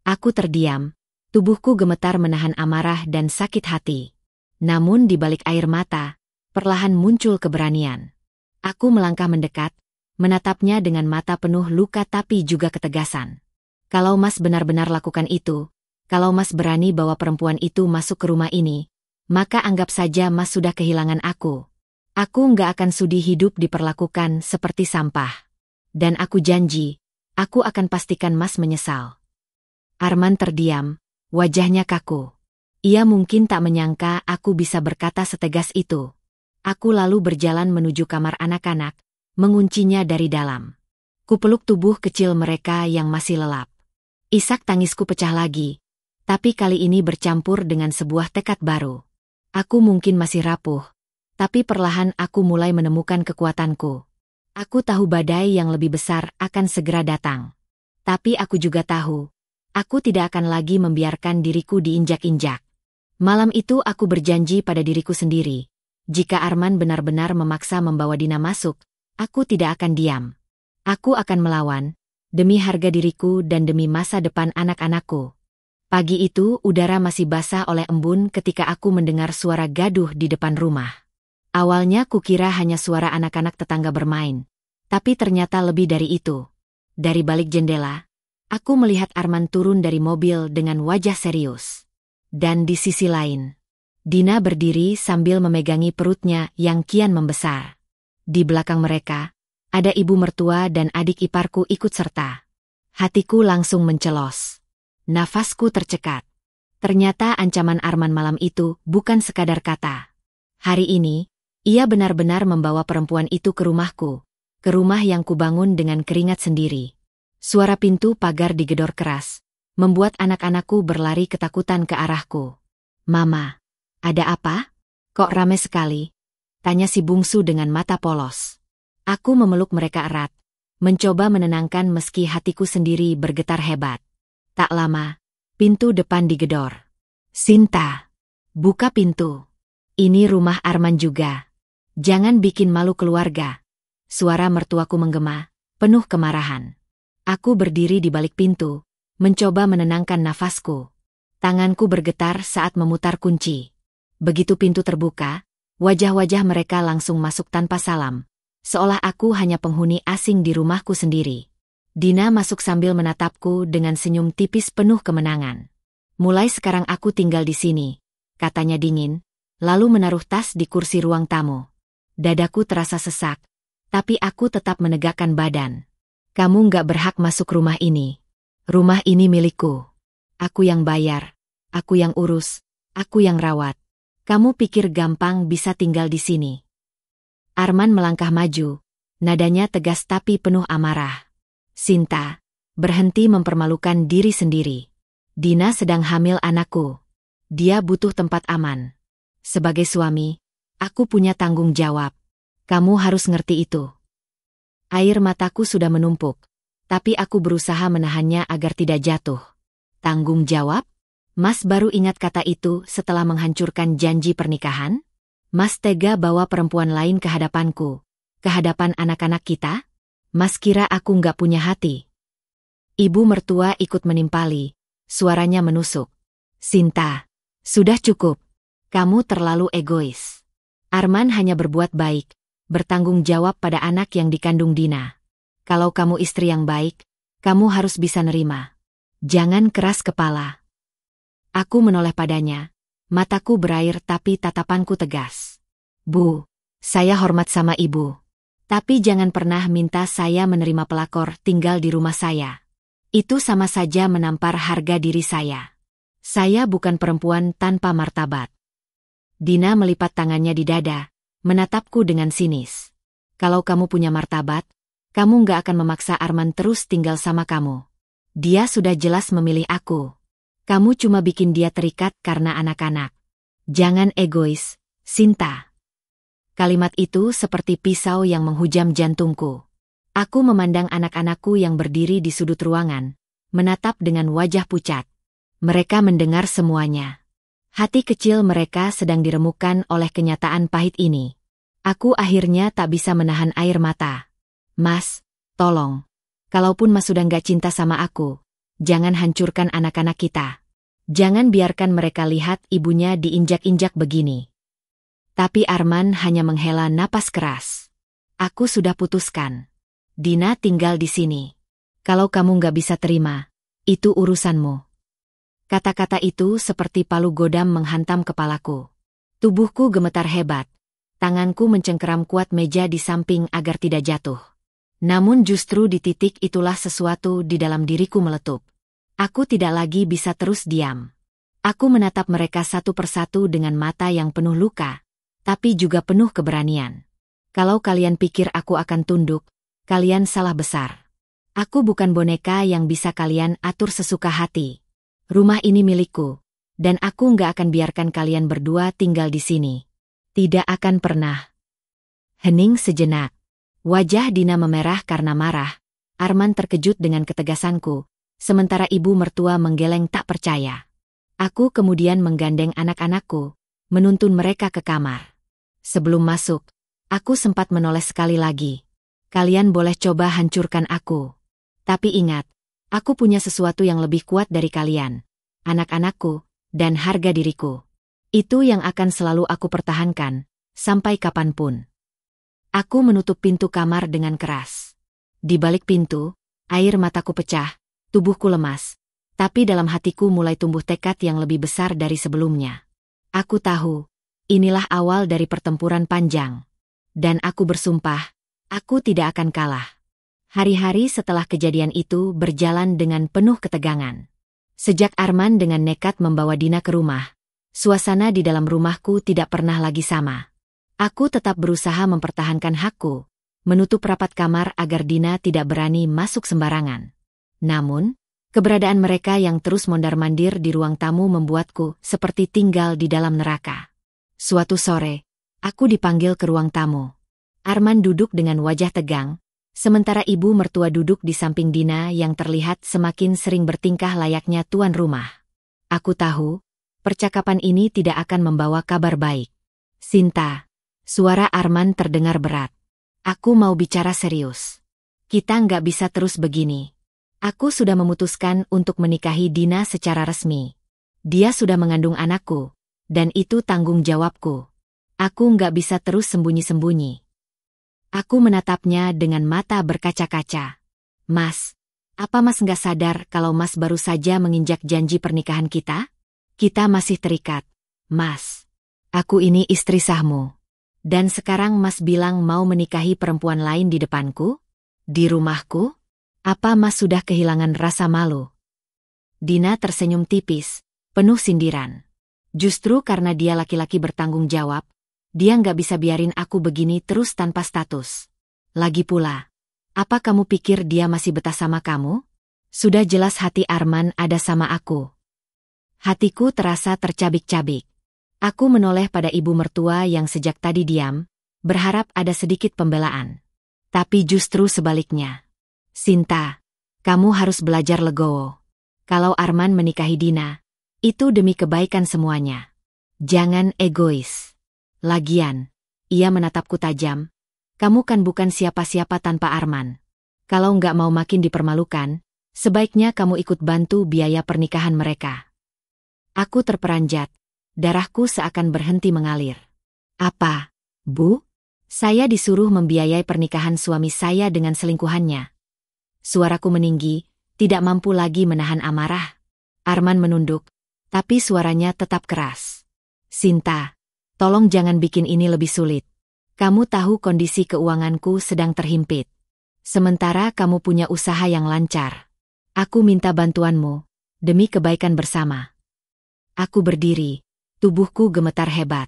Aku terdiam, tubuhku gemetar menahan amarah dan sakit hati. Namun di balik air mata, perlahan muncul keberanian. Aku melangkah mendekat, menatapnya dengan mata penuh luka tapi juga ketegasan. "Kalau Mas benar-benar lakukan itu, kalau Mas berani bawa perempuan itu masuk ke rumah ini, maka anggap saja Mas sudah kehilangan aku. Aku nggak akan sudi hidup diperlakukan seperti sampah. Dan aku janji, aku akan pastikan Mas menyesal." Arman terdiam, wajahnya kaku. Ia mungkin tak menyangka aku bisa berkata setegas itu. Aku lalu berjalan menuju kamar anak-anak, menguncinya dari dalam. Kupeluk tubuh kecil mereka yang masih lelap. Isak tangisku pecah lagi, tapi kali ini bercampur dengan sebuah tekad baru. Aku mungkin masih rapuh, tapi perlahan aku mulai menemukan kekuatanku. Aku tahu badai yang lebih besar akan segera datang. Tapi aku juga tahu, aku tidak akan lagi membiarkan diriku diinjak-injak. Malam itu aku berjanji pada diriku sendiri. Jika Arman benar-benar memaksa membawa Dina masuk, aku tidak akan diam. Aku akan melawan, Demi harga diriku dan demi masa depan anak-anakku. Pagi itu udara masih basah oleh embun ketika aku mendengar suara gaduh di depan rumah. Awalnya kukira hanya suara anak-anak tetangga bermain. Tapi ternyata lebih dari itu. Dari balik jendela, aku melihat Arman turun dari mobil dengan wajah serius. Dan di sisi lain, Dina berdiri sambil memegangi perutnya yang kian membesar. Di belakang mereka, ada ibu mertua dan adik iparku ikut serta. Hatiku langsung mencelos. Nafasku tercekat. Ternyata ancaman Arman malam itu bukan sekadar kata. Hari ini, ia benar-benar membawa perempuan itu ke rumahku. Ke rumah yang kubangun dengan keringat sendiri. Suara pintu pagar digedor keras, membuat anak-anakku berlari ketakutan ke arahku. "Mama, ada apa? Kok rame sekali?" tanya si bungsu dengan mata polos. Aku memeluk mereka erat, mencoba menenangkan meski hatiku sendiri bergetar hebat. Tak lama, pintu depan digedor. "Sinta, buka pintu. Ini rumah Arman juga. Jangan bikin malu keluarga." Suara mertuaku menggema, penuh kemarahan. Aku berdiri di balik pintu, mencoba menenangkan nafasku. Tanganku bergetar saat memutar kunci. Begitu pintu terbuka, wajah-wajah mereka langsung masuk tanpa salam. Seolah aku hanya penghuni asing di rumahku sendiri. Dina masuk sambil menatapku dengan senyum tipis penuh kemenangan. "Mulai sekarang aku tinggal di sini," katanya dingin, lalu menaruh tas di kursi ruang tamu. Dadaku terasa sesak, tapi aku tetap menegakkan badan. "Kamu nggak berhak masuk rumah ini. Rumah ini milikku. Aku yang bayar, aku yang urus, aku yang rawat. Kamu pikir gampang bisa tinggal di sini?" Arman melangkah maju, nadanya tegas tapi penuh amarah. "Sinta, berhenti mempermalukan diri sendiri. Dina sedang hamil anakku. Dia butuh tempat aman. Sebagai suami, aku punya tanggung jawab. Kamu harus ngerti itu." Air mataku sudah menumpuk, tapi aku berusaha menahannya agar tidak jatuh. Tanggung jawab? Mas baru ingat kata itu setelah menghancurkan janji pernikahan? Mas tega bawa perempuan lain ke hadapanku, ke hadapan anak-anak kita? Mas kira aku nggak punya hati? Ibu mertua ikut menimpali, suaranya menusuk. "Sinta, sudah cukup. Kamu terlalu egois. Arman hanya berbuat baik, bertanggung jawab pada anak yang dikandung Dina. Kalau kamu istri yang baik, kamu harus bisa nerima. Jangan keras kepala." Aku menoleh padanya, mataku berair tapi tatapanku tegas. "Bu, saya hormat sama ibu. Tapi jangan pernah minta saya menerima pelakor tinggal di rumah saya. Itu sama saja menampar harga diri saya. Saya bukan perempuan tanpa martabat." Dina melipat tangannya di dada, menatapku dengan sinis. "Kalau kamu punya martabat, kamu nggak akan memaksa Arman terus tinggal sama kamu. Dia sudah jelas memilih aku. Kamu cuma bikin dia terikat karena anak-anak. Jangan egois, Sinta." Kalimat itu seperti pisau yang menghujam jantungku. Aku memandang anak-anakku yang berdiri di sudut ruangan, menatap dengan wajah pucat. Mereka mendengar semuanya. Hati kecil mereka sedang diremukkan oleh kenyataan pahit ini. Aku akhirnya tak bisa menahan air mata. "Mas, tolong. Kalaupun Mas sudah nggak cinta sama aku, jangan hancurkan anak-anak kita. Jangan biarkan mereka lihat ibunya diinjak-injak begini." Tapi Arman hanya menghela napas keras. "Aku sudah putuskan. Dina tinggal di sini. Kalau kamu nggak bisa terima, itu urusanmu." Kata-kata itu seperti palu godam menghantam kepalaku. Tubuhku gemetar hebat. Tanganku mencengkeram kuat meja di samping agar tidak jatuh. Namun justru di titik itulah sesuatu di dalam diriku meletup. Aku tidak lagi bisa terus diam. Aku menatap mereka satu persatu dengan mata yang penuh luka, tapi juga penuh keberanian. Kalau kalian pikir aku akan tunduk, kalian salah besar. Aku bukan boneka yang bisa kalian atur sesuka hati. Rumah ini milikku, dan aku nggak akan biarkan kalian berdua tinggal di sini. Tidak akan pernah. Hening sejenak. Wajah Dina memerah karena marah. Arman terkejut dengan ketegasanku, sementara ibu mertua menggeleng tak percaya. Aku kemudian menggandeng anak-anakku, menuntun mereka ke kamar. Sebelum masuk, aku sempat menoleh sekali lagi. "Kalian boleh coba hancurkan aku. Tapi ingat, aku punya sesuatu yang lebih kuat dari kalian, anak-anakku, dan harga diriku. Itu yang akan selalu aku pertahankan, sampai kapanpun. Aku menutup pintu kamar dengan keras. Di balik pintu, air mataku pecah, tubuhku lemas. Tapi dalam hatiku mulai tumbuh tekad yang lebih besar dari sebelumnya. Aku tahu, inilah awal dari pertempuran panjang. Dan aku bersumpah, aku tidak akan kalah. Hari-hari setelah kejadian itu berjalan dengan penuh ketegangan. Sejak Arman dengan nekat membawa Dina ke rumah, suasana di dalam rumahku tidak pernah lagi sama. Aku tetap berusaha mempertahankan hakku, menutup rapat kamar agar Dina tidak berani masuk sembarangan. Namun, keberadaan mereka yang terus mondar-mandir di ruang tamu membuatku seperti tinggal di dalam neraka. Suatu sore, aku dipanggil ke ruang tamu. Arman duduk dengan wajah tegang, sementara ibu mertua duduk di samping Dina yang terlihat semakin sering bertingkah layaknya tuan rumah. Aku tahu, percakapan ini tidak akan membawa kabar baik. Sinta, suara Arman terdengar berat. Aku mau bicara serius. Kita nggak bisa terus begini. Aku sudah memutuskan untuk menikahi Dina secara resmi. Dia sudah mengandung anakku, dan itu tanggung jawabku. Aku nggak bisa terus sembunyi-sembunyi. Aku menatapnya dengan mata berkaca-kaca. Mas, apa Mas nggak sadar kalau Mas baru saja menginjak janji pernikahan kita? Kita masih terikat, Mas. Aku ini istri sahmu. Dan sekarang Mas bilang mau menikahi perempuan lain di depanku? Di rumahku? Apa Mas sudah kehilangan rasa malu? Dina tersenyum tipis, penuh sindiran. Justru karena dia laki-laki bertanggung jawab, dia nggak bisa biarin aku begini terus tanpa status. Lagi pula, apa kamu pikir dia masih betah sama kamu? Sudah jelas hati Arman ada sama aku. Hatiku terasa tercabik-cabik. Aku menoleh pada ibu mertua yang sejak tadi diam, berharap ada sedikit pembelaan. Tapi justru sebaliknya. Sinta, kamu harus belajar legowo. Kalau Arman menikahi Dina, itu demi kebaikan semuanya. Jangan egois. Lagian, ia menatapku tajam. Kamu kan bukan siapa-siapa tanpa Arman. Kalau nggak mau makin dipermalukan, sebaiknya kamu ikut bantu biaya pernikahan mereka. Aku terperanjat. Darahku seakan berhenti mengalir. Apa, Bu? Saya disuruh membiayai pernikahan suami saya dengan selingkuhannya. Suaraku meninggi, tidak mampu lagi menahan amarah. Arman menunduk, tapi suaranya tetap keras. Sinta, tolong jangan bikin ini lebih sulit. Kamu tahu kondisi keuanganku sedang terhimpit. Sementara kamu punya usaha yang lancar. Aku minta bantuanmu, demi kebaikan bersama. Aku berdiri, tubuhku gemetar hebat.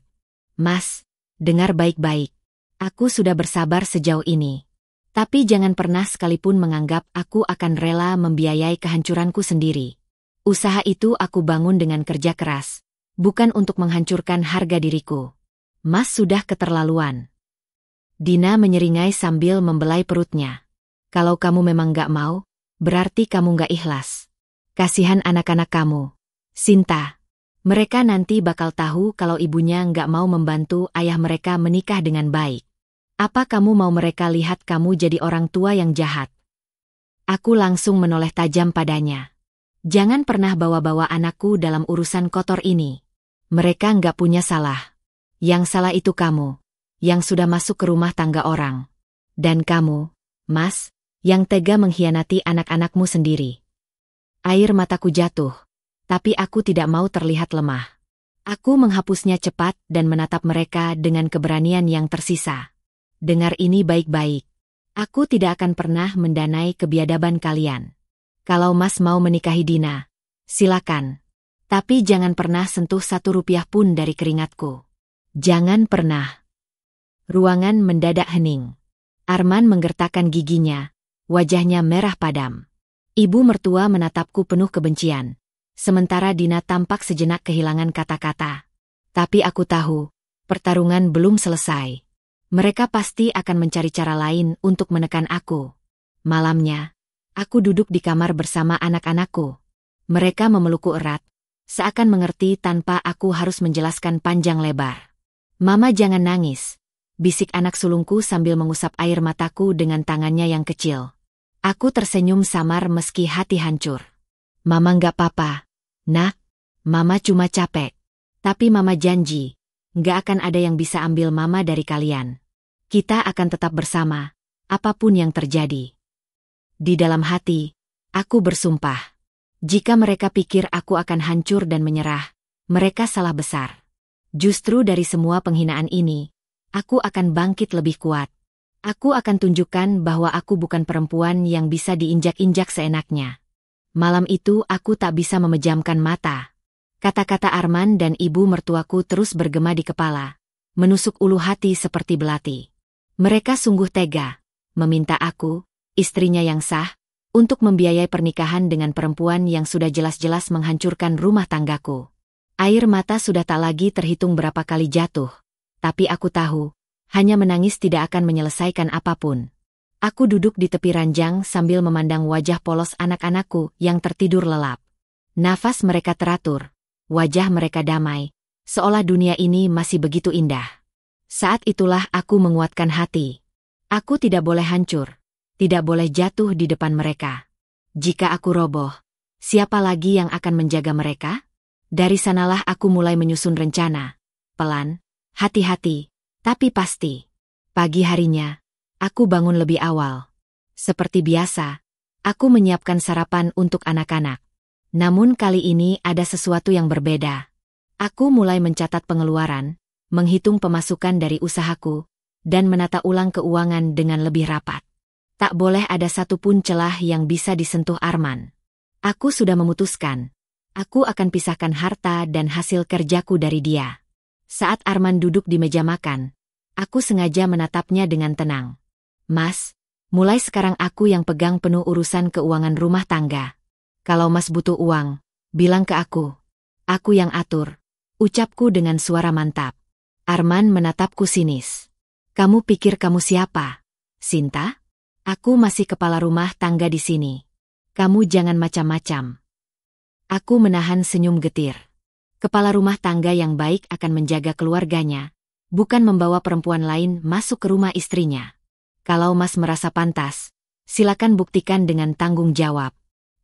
Mas, dengar baik-baik. Aku sudah bersabar sejauh ini. Tapi jangan pernah sekalipun menganggap aku akan rela membiayai kehancuranku sendiri. Usaha itu aku bangun dengan kerja keras, bukan untuk menghancurkan harga diriku. Mas sudah keterlaluan. Dina menyeringai sambil membelai perutnya. Kalau kamu memang gak mau, berarti kamu gak ikhlas. Kasihan anak-anak kamu. Sinta, mereka nanti bakal tahu kalau ibunya gak mau membantu ayah mereka menikah dengan baik. Apa kamu mau mereka lihat kamu jadi orang tua yang jahat? Aku langsung menoleh tajam padanya. Jangan pernah bawa-bawa anakku dalam urusan kotor ini. Mereka nggak punya salah. Yang salah itu kamu, yang sudah masuk ke rumah tangga orang. Dan kamu, Mas, yang tega mengkhianati anak-anakmu sendiri. Air mataku jatuh, tapi aku tidak mau terlihat lemah. Aku menghapusnya cepat dan menatap mereka dengan keberanian yang tersisa. Dengar ini baik-baik. Aku tidak akan pernah mendanai kebiadaban kalian. Kalau Mas mau menikahi Dina, silakan. Tapi jangan pernah sentuh 1 rupiah pun dari keringatku. Jangan pernah. Ruangan mendadak hening. Arman menggertakkan giginya, wajahnya merah padam. Ibu mertua menatapku penuh kebencian. Sementara Dina tampak sejenak kehilangan kata-kata. Tapi aku tahu, pertarungan belum selesai. Mereka pasti akan mencari cara lain untuk menekan aku. Malamnya, aku duduk di kamar bersama anak-anakku. Mereka memelukku erat, seakan mengerti tanpa aku harus menjelaskan panjang lebar. Mama jangan nangis, bisik anak sulungku sambil mengusap air mataku dengan tangannya yang kecil. Aku tersenyum samar meski hati hancur. Mama nggak apa-apa, nak. Mama cuma capek. Tapi mama janji, nggak akan ada yang bisa ambil mama dari kalian. Kita akan tetap bersama, apapun yang terjadi. Di dalam hati, aku bersumpah. Jika mereka pikir aku akan hancur dan menyerah, mereka salah besar. Justru dari semua penghinaan ini, aku akan bangkit lebih kuat. Aku akan tunjukkan bahwa aku bukan perempuan yang bisa diinjak-injak seenaknya. Malam itu aku tak bisa memejamkan mata. Kata-kata Arman dan ibu mertuaku terus bergema di kepala, menusuk ulu hati seperti belati. Mereka sungguh tega, meminta aku, istrinya yang sah, untuk membiayai pernikahan dengan perempuan yang sudah jelas-jelas menghancurkan rumah tanggaku. Air mata sudah tak lagi terhitung berapa kali jatuh, tapi aku tahu, hanya menangis tidak akan menyelesaikan apapun. Aku duduk di tepi ranjang sambil memandang wajah polos anak-anakku yang tertidur lelap. Nafas mereka teratur, wajah mereka damai, seolah dunia ini masih begitu indah. Saat itulah aku menguatkan hati. Aku tidak boleh hancur, tidak boleh jatuh di depan mereka. Jika aku roboh, siapa lagi yang akan menjaga mereka? Dari sanalah aku mulai menyusun rencana. Pelan, hati-hati, tapi pasti. Pagi harinya, aku bangun lebih awal. Seperti biasa, aku menyiapkan sarapan untuk anak-anak. Namun kali ini ada sesuatu yang berbeda. Aku mulai mencatat pengeluaran, menghitung pemasukan dari usahaku, dan menata ulang keuangan dengan lebih rapat. Tak boleh ada satupun celah yang bisa disentuh Arman. Aku sudah memutuskan. Aku akan pisahkan harta dan hasil kerjaku dari dia. Saat Arman duduk di meja makan, aku sengaja menatapnya dengan tenang. Mas, mulai sekarang aku yang pegang penuh urusan keuangan rumah tangga. Kalau Mas butuh uang, bilang ke aku. Aku yang atur, ucapku dengan suara mantap. Arman menatapku sinis. Kamu pikir kamu siapa? Sinta? Aku masih kepala rumah tangga di sini. Kamu jangan macam-macam. Aku menahan senyum getir. Kepala rumah tangga yang baik akan menjaga keluarganya, bukan membawa perempuan lain masuk ke rumah istrinya. Kalau Mas merasa pantas, silakan buktikan dengan tanggung jawab.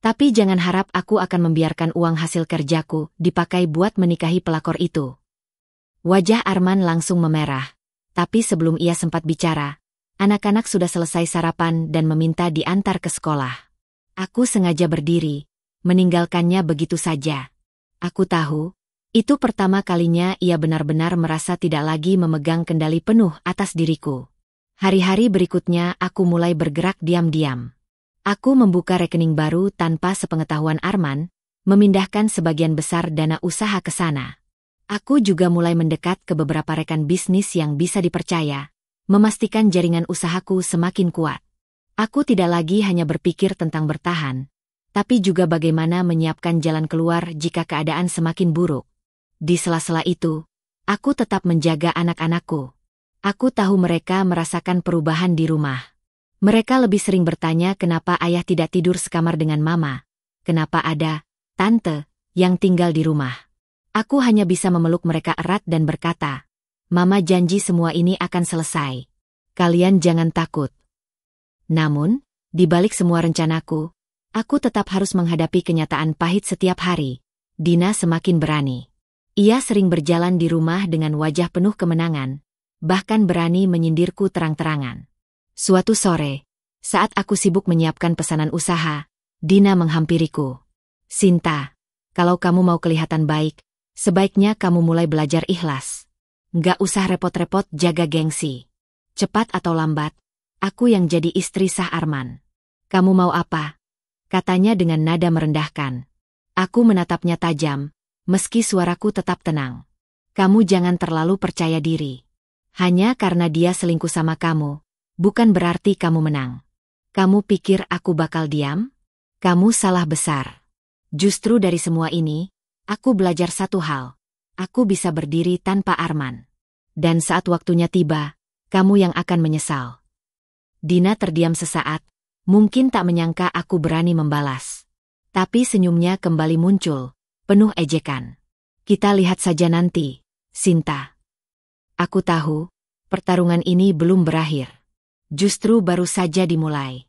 Tapi jangan harap aku akan membiarkan uang hasil kerjaku dipakai buat menikahi pelakor itu. Wajah Arman langsung memerah. Tapi sebelum ia sempat bicara, anak-anak sudah selesai sarapan dan meminta diantar ke sekolah. Aku sengaja berdiri, meninggalkannya begitu saja. Aku tahu, itu pertama kalinya ia benar-benar merasa tidak lagi memegang kendali penuh atas diriku. Hari-hari berikutnya aku mulai bergerak diam-diam. Aku membuka rekening baru tanpa sepengetahuan Arman, memindahkan sebagian besar dana usaha ke sana. Aku juga mulai mendekat ke beberapa rekan bisnis yang bisa dipercaya, memastikan jaringan usahaku semakin kuat. Aku tidak lagi hanya berpikir tentang bertahan, tapi juga bagaimana menyiapkan jalan keluar jika keadaan semakin buruk. Di sela-sela itu, aku tetap menjaga anak-anakku. Aku tahu mereka merasakan perubahan di rumah. Mereka lebih sering bertanya kenapa ayah tidak tidur sekamar dengan mama, kenapa ada tante yang tinggal di rumah. Aku hanya bisa memeluk mereka erat dan berkata, Mama janji semua ini akan selesai. Kalian jangan takut. Namun, di balik semua rencanaku, aku tetap harus menghadapi kenyataan pahit setiap hari. Dina semakin berani. Ia sering berjalan di rumah dengan wajah penuh kemenangan, bahkan berani menyindirku terang-terangan. Suatu sore, saat aku sibuk menyiapkan pesanan usaha, Dina menghampiriku. Sinta, kalau kamu mau kelihatan baik, sebaiknya kamu mulai belajar ikhlas. Nggak usah repot-repot jaga gengsi. Cepat atau lambat, aku yang jadi istri sah Arman. Kamu mau apa? Katanya dengan nada merendahkan. Aku menatapnya tajam, meski suaraku tetap tenang. Kamu jangan terlalu percaya diri. Hanya karena dia selingkuh sama kamu, bukan berarti kamu menang. Kamu pikir aku bakal diam? Kamu salah besar. Justru dari semua ini, aku belajar satu hal. Aku bisa berdiri tanpa Arman. Dan saat waktunya tiba, kamu yang akan menyesal. Dina terdiam sesaat, mungkin tak menyangka aku berani membalas. Tapi senyumnya kembali muncul, penuh ejekan. Kita lihat saja nanti, Sinta. Aku tahu, pertarungan ini belum berakhir. Justru baru saja dimulai.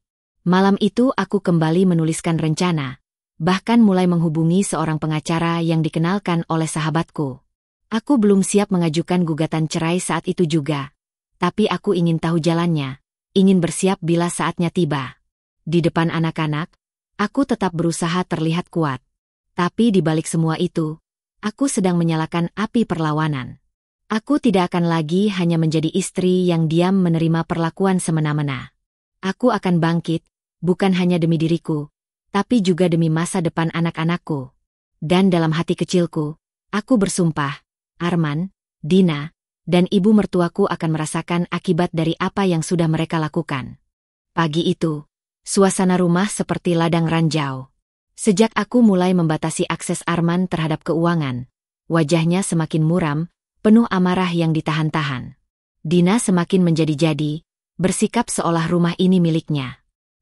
Malam itu aku kembali menuliskan rencana, bahkan mulai menghubungi seorang pengacara yang dikenalkan oleh sahabatku. Aku belum siap mengajukan gugatan cerai saat itu juga. Tapi aku ingin tahu jalannya, ingin bersiap bila saatnya tiba. Di depan anak-anak, aku tetap berusaha terlihat kuat. Tapi di balik semua itu, aku sedang menyalakan api perlawanan. Aku tidak akan lagi hanya menjadi istri yang diam menerima perlakuan semena-mena. Aku akan bangkit, bukan hanya demi diriku, tapi juga demi masa depan anak-anakku. Dan dalam hati kecilku, aku bersumpah, Arman, Dina, dan ibu mertuaku akan merasakan akibat dari apa yang sudah mereka lakukan. Pagi itu, suasana rumah seperti ladang ranjau. Sejak aku mulai membatasi akses Arman terhadap keuangan, wajahnya semakin muram, penuh amarah yang ditahan-tahan. Dina semakin menjadi-jadi, bersikap seolah rumah ini miliknya.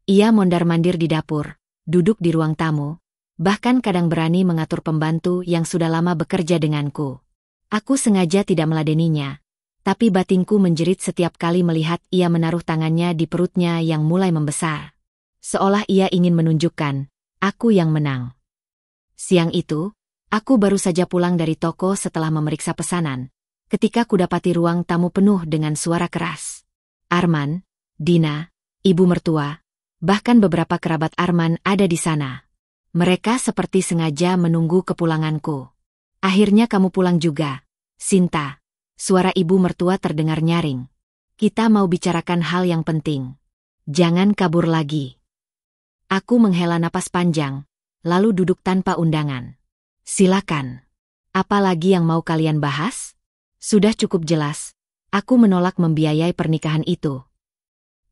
Ia mondar-mandir di dapur, duduk di ruang tamu, bahkan kadang berani mengatur pembantu yang sudah lama bekerja denganku. Aku sengaja tidak meladeninya, tapi batinku menjerit setiap kali melihat ia menaruh tangannya di perutnya yang mulai membesar. Seolah ia ingin menunjukkan, aku yang menang. Siang itu, aku baru saja pulang dari toko setelah memeriksa pesanan, ketika kudapati ruang tamu penuh dengan suara keras. Arman, Dina, ibu mertua, bahkan beberapa kerabat Arman ada di sana. Mereka seperti sengaja menunggu kepulanganku. Akhirnya kamu pulang juga, Sinta. Suara ibu mertua terdengar nyaring. Kita mau bicarakan hal yang penting. Jangan kabur lagi. Aku menghela napas panjang, lalu duduk tanpa undangan. Silakan. Apa lagi yang mau kalian bahas? Sudah cukup jelas. Aku menolak membiayai pernikahan itu.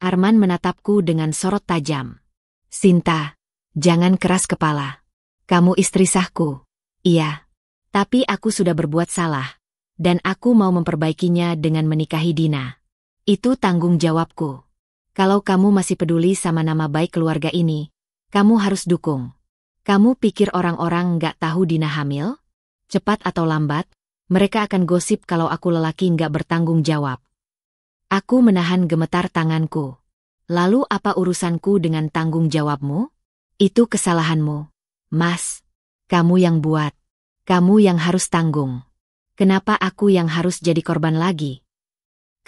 Arman menatapku dengan sorot tajam. Sinta, jangan keras kepala. Kamu istri sahku. Iya. Tapi aku sudah berbuat salah. Dan aku mau memperbaikinya dengan menikahi Dina. Itu tanggung jawabku. Kalau kamu masih peduli sama nama baik keluarga ini, kamu harus dukung. Kamu pikir orang-orang nggak tahu Dina hamil? Cepat atau lambat, mereka akan gosip kalau aku lelaki nggak bertanggung jawab. Aku menahan gemetar tanganku. Lalu apa urusanku dengan tanggung jawabmu? Itu kesalahanmu, Mas. Kamu yang buat. Kamu yang harus tanggung. Kenapa aku yang harus jadi korban lagi?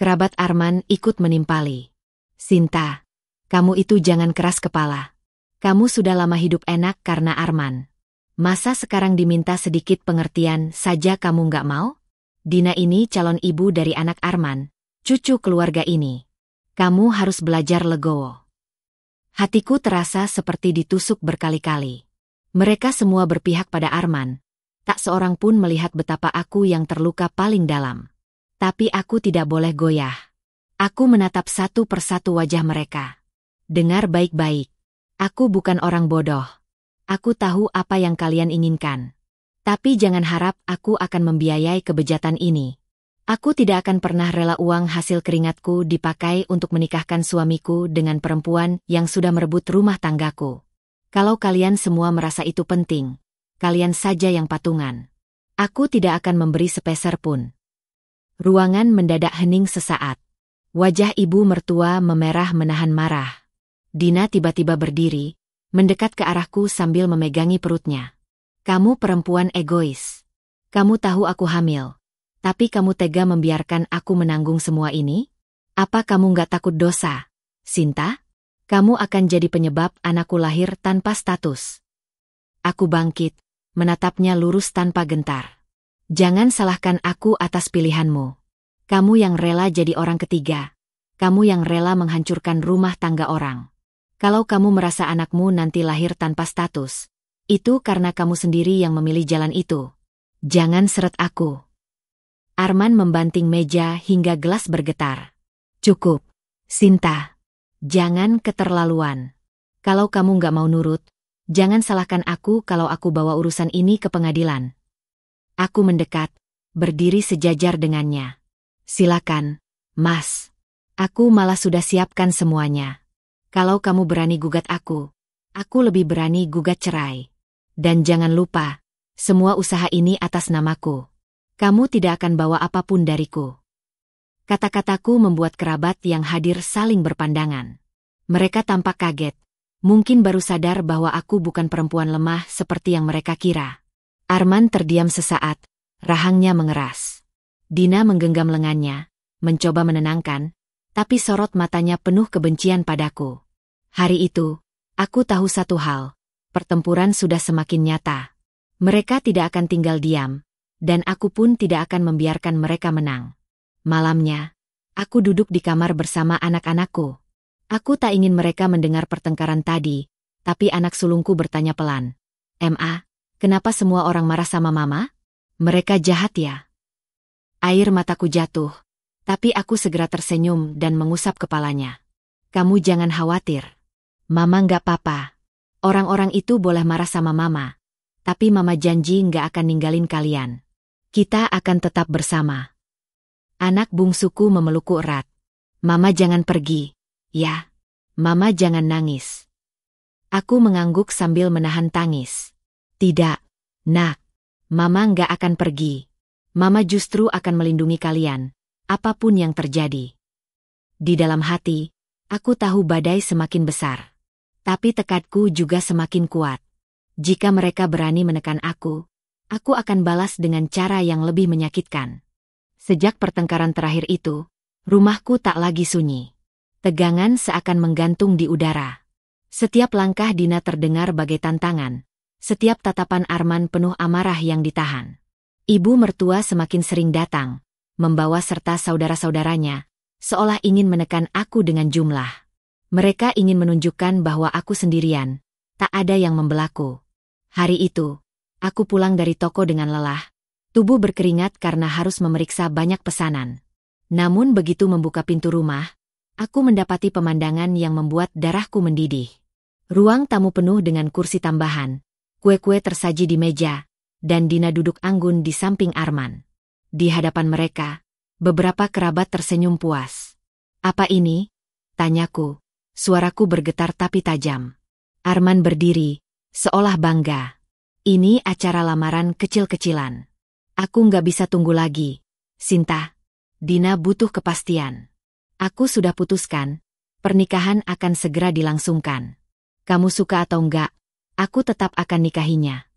Kerabat Arman ikut menimpali. Sinta, kamu itu jangan keras kepala. Kamu sudah lama hidup enak karena Arman. Masa sekarang diminta sedikit pengertian saja kamu nggak mau? Dina ini calon ibu dari anak Arman, cucu keluarga ini. Kamu harus belajar legowo. Hatiku terasa seperti ditusuk berkali-kali. Mereka semua berpihak pada Arman. Tak seorang pun melihat betapa aku yang terluka paling dalam. Tapi aku tidak boleh goyah. Aku menatap satu persatu wajah mereka. Dengar baik-baik. Aku bukan orang bodoh. Aku tahu apa yang kalian inginkan. Tapi jangan harap aku akan membiayai kebejatan ini. Aku tidak akan pernah rela uang hasil keringatku dipakai untuk menikahkan suamiku dengan perempuan yang sudah merebut rumah tanggaku. Kalau kalian semua merasa itu penting, kalian saja yang patungan. Aku tidak akan memberi sepeser pun. Ruangan mendadak hening sesaat. Wajah ibu mertua memerah menahan marah. Dina tiba-tiba berdiri, mendekat ke arahku sambil memegangi perutnya. Kamu perempuan egois. Kamu tahu aku hamil. Tapi kamu tega membiarkan aku menanggung semua ini? Apa kamu nggak takut dosa, Sinta? Kamu akan jadi penyebab anakku lahir tanpa status. Aku bangkit, menatapnya lurus tanpa gentar. Jangan salahkan aku atas pilihanmu. Kamu yang rela jadi orang ketiga. Kamu yang rela menghancurkan rumah tangga orang. Kalau kamu merasa anakmu nanti lahir tanpa status, itu karena kamu sendiri yang memilih jalan itu. Jangan seret aku. Arman membanting meja hingga gelas bergetar. Cukup, Sinta. Jangan keterlaluan. Kalau kamu nggak mau nurut, jangan salahkan aku kalau aku bawa urusan ini ke pengadilan. Aku mendekat, berdiri sejajar dengannya. Silakan, Mas. Aku malah sudah siapkan semuanya. Kalau kamu berani gugat aku lebih berani gugat cerai. Dan jangan lupa, semua usaha ini atas namaku. Kamu tidak akan bawa apapun dariku. Kata-kataku membuat kerabat yang hadir saling berpandangan. Mereka tampak kaget, Mungkin baru sadar bahwa aku bukan perempuan lemah seperti yang mereka kira. Arman terdiam sesaat, rahangnya mengeras. Dina menggenggam lengannya, mencoba menenangkan, tapi sorot matanya penuh kebencian padaku. Hari itu, aku tahu satu hal, pertempuran sudah semakin nyata. Mereka tidak akan tinggal diam, dan aku pun tidak akan membiarkan mereka menang. Malamnya, aku duduk di kamar bersama anak-anakku. Aku tak ingin mereka mendengar pertengkaran tadi, tapi anak sulungku bertanya pelan. "Ma, kenapa semua orang marah sama Mama? Mereka jahat ya?" Air mataku jatuh, tapi aku segera tersenyum dan mengusap kepalanya. "Kamu jangan khawatir. Mama nggak apa-apa. Orang-orang itu boleh marah sama Mama, tapi Mama janji nggak akan ninggalin kalian. Kita akan tetap bersama." Anak bungsuku memelukku erat. "Mama jangan pergi. Ya, Mama jangan nangis." Aku mengangguk sambil menahan tangis. "Tidak, Nak. Mama nggak akan pergi. Mama justru akan melindungi kalian, apapun yang terjadi." Di dalam hati, aku tahu badai semakin besar. Tapi tekadku juga semakin kuat. Jika mereka berani menekan aku akan balas dengan cara yang lebih menyakitkan. Sejak pertengkaran terakhir itu, rumahku tak lagi sunyi. Tegangan seakan menggantung di udara. Setiap langkah Dina terdengar bagai tantangan. Setiap tatapan Arman penuh amarah yang ditahan. Ibu mertua semakin sering datang, membawa serta saudara-saudaranya, seolah ingin menekan aku dengan jumlah. Mereka ingin menunjukkan bahwa aku sendirian, tak ada yang membelaku. Hari itu, aku pulang dari toko dengan lelah, tubuh berkeringat karena harus memeriksa banyak pesanan. Namun begitu membuka pintu rumah, aku mendapati pemandangan yang membuat darahku mendidih. Ruang tamu penuh dengan kursi tambahan, kue-kue tersaji di meja, dan Dina duduk anggun di samping Arman. Di hadapan mereka, beberapa kerabat tersenyum puas. "Apa ini?" tanyaku, suaraku bergetar tapi tajam. Arman berdiri, seolah bangga. "Ini acara lamaran kecil-kecilan. Aku nggak bisa tunggu lagi, Sinta. Dina butuh kepastian. Aku sudah putuskan, pernikahan akan segera dilangsungkan. Kamu suka atau enggak, aku tetap akan nikahinya."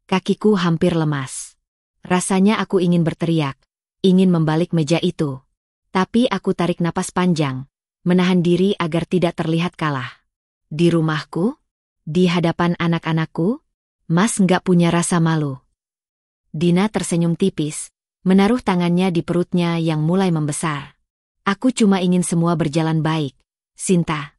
Kakiku hampir lemas. Rasanya aku ingin berteriak, ingin membalik meja itu. Tapi aku tarik napas panjang, menahan diri agar tidak terlihat kalah. Di rumahku? Di hadapan anak-anakku? Mas nggak punya rasa malu. Dina tersenyum tipis, menaruh tangannya di perutnya yang mulai membesar. "Aku cuma ingin semua berjalan baik, Sinta.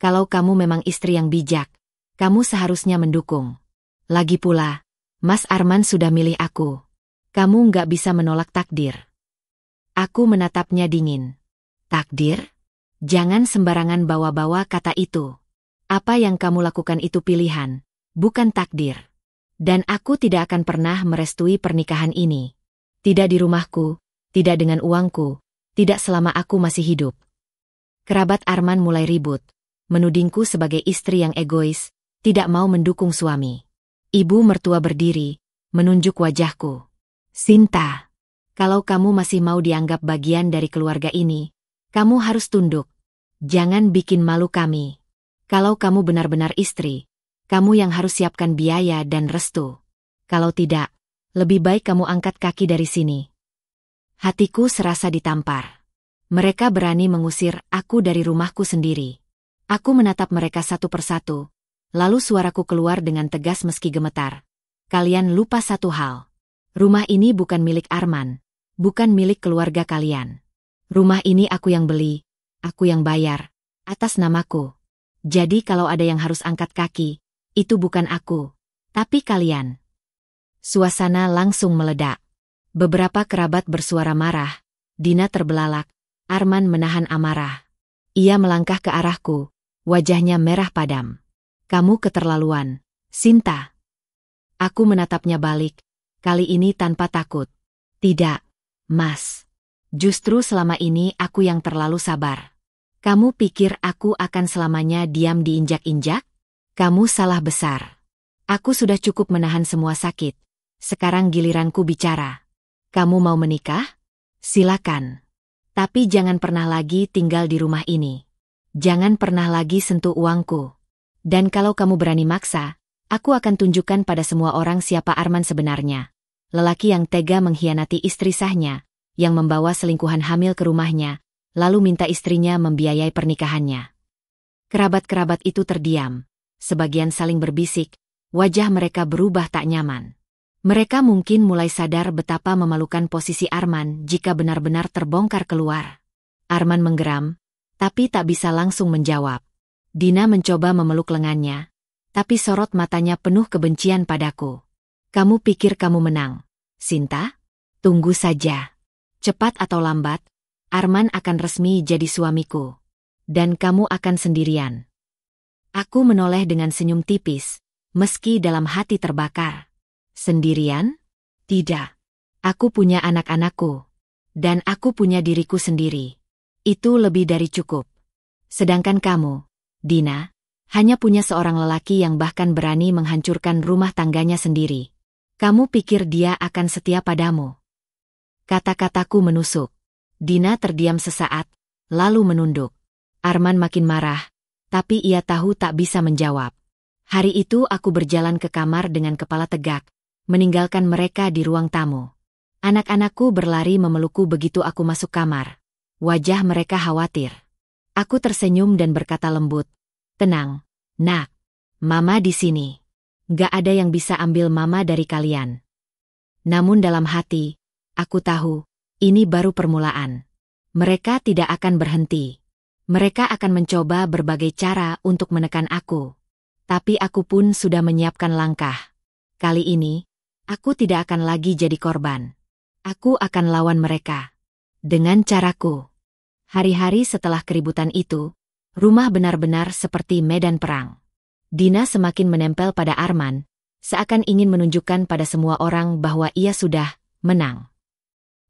Kalau kamu memang istri yang bijak, kamu seharusnya mendukung. Lagi pula, Mas Arman sudah milih aku. Kamu nggak bisa menolak takdir." Aku menatapnya dingin. "Takdir? Jangan sembarangan bawa-bawa kata itu. Apa yang kamu lakukan itu pilihan, bukan takdir. Dan aku tidak akan pernah merestui pernikahan ini. Tidak di rumahku, tidak dengan uangku, tidak selama aku masih hidup." Kerabat Arman mulai ribut, menudingku sebagai istri yang egois, tidak mau mendukung suami. Ibu mertua berdiri, menunjuk wajahku. "Sinta, kalau kamu masih mau dianggap bagian dari keluarga ini, kamu harus tunduk. Jangan bikin malu kami. Kalau kamu benar-benar istri, kamu yang harus siapkan biaya dan restu. Kalau tidak, lebih baik kamu angkat kaki dari sini." Hatiku serasa ditampar. Mereka berani mengusir aku dari rumahku sendiri. Aku menatap mereka satu persatu, lalu suaraku keluar dengan tegas meski gemetar. "Kalian lupa satu hal. Rumah ini bukan milik Arman, bukan milik keluarga kalian. Rumah ini aku yang beli, aku yang bayar, atas namaku. Jadi kalau ada yang harus angkat kaki, itu bukan aku, tapi kalian." Suasana langsung meledak. Beberapa kerabat bersuara marah, Dina terbelalak, Arman menahan amarah. Ia melangkah ke arahku, wajahnya merah padam. "Kamu keterlaluan, Sinta." Aku menatapnya balik, kali ini tanpa takut. "Tidak, Mas. Justru selama ini aku yang terlalu sabar. Kamu pikir aku akan selamanya diam diinjak-injak? Kamu salah besar. Aku sudah cukup menahan semua sakit. Sekarang giliranku bicara. Kamu mau menikah? Silakan. Tapi jangan pernah lagi tinggal di rumah ini. Jangan pernah lagi sentuh uangku. Dan kalau kamu berani maksa, aku akan tunjukkan pada semua orang siapa Arman sebenarnya. Lelaki yang tega mengkhianati istri sahnya, yang membawa selingkuhan hamil ke rumahnya, lalu minta istrinya membiayai pernikahannya. Kerabat-kerabat itu terdiam. Sebagian saling berbisik, wajah mereka berubah tak nyaman. Mereka mungkin mulai sadar betapa memalukan posisi Arman jika benar-benar terbongkar keluar. Arman menggeram, tapi tak bisa langsung menjawab. Dina mencoba memeluk lengannya, tapi sorot matanya penuh kebencian padaku. Kamu pikir kamu menang, Sinta? Tunggu saja. Cepat atau lambat, Arman akan resmi jadi suamiku. Dan kamu akan sendirian. Aku menoleh dengan senyum tipis, meski dalam hati terbakar. Sendirian? Tidak. Aku punya anak-anakku. Dan aku punya diriku sendiri. Itu lebih dari cukup. Sedangkan kamu, Dina, hanya punya seorang lelaki yang bahkan berani menghancurkan rumah tangganya sendiri. Kamu pikir dia akan setia padamu? Kata-kataku menusuk. Dina terdiam sesaat, lalu menunduk. Arman makin marah, tapi ia tahu tak bisa menjawab. Hari itu aku berjalan ke kamar dengan kepala tegak, meninggalkan mereka di ruang tamu. Anak-anakku berlari memelukku begitu aku masuk kamar. Wajah mereka khawatir. Aku tersenyum dan berkata lembut, "Tenang, nak. Mama di sini. Gak ada yang bisa ambil mama dari kalian." Namun dalam hati, aku tahu, ini baru permulaan. Mereka tidak akan berhenti. Mereka akan mencoba berbagai cara untuk menekan aku. Tapi aku pun sudah menyiapkan langkah. Kali ini, aku tidak akan lagi jadi korban. Aku akan lawan mereka. Dengan caraku. Hari-hari setelah keributan itu, rumah benar-benar seperti medan perang. Dina semakin menempel pada Arman, seakan ingin menunjukkan pada semua orang bahwa ia sudah menang.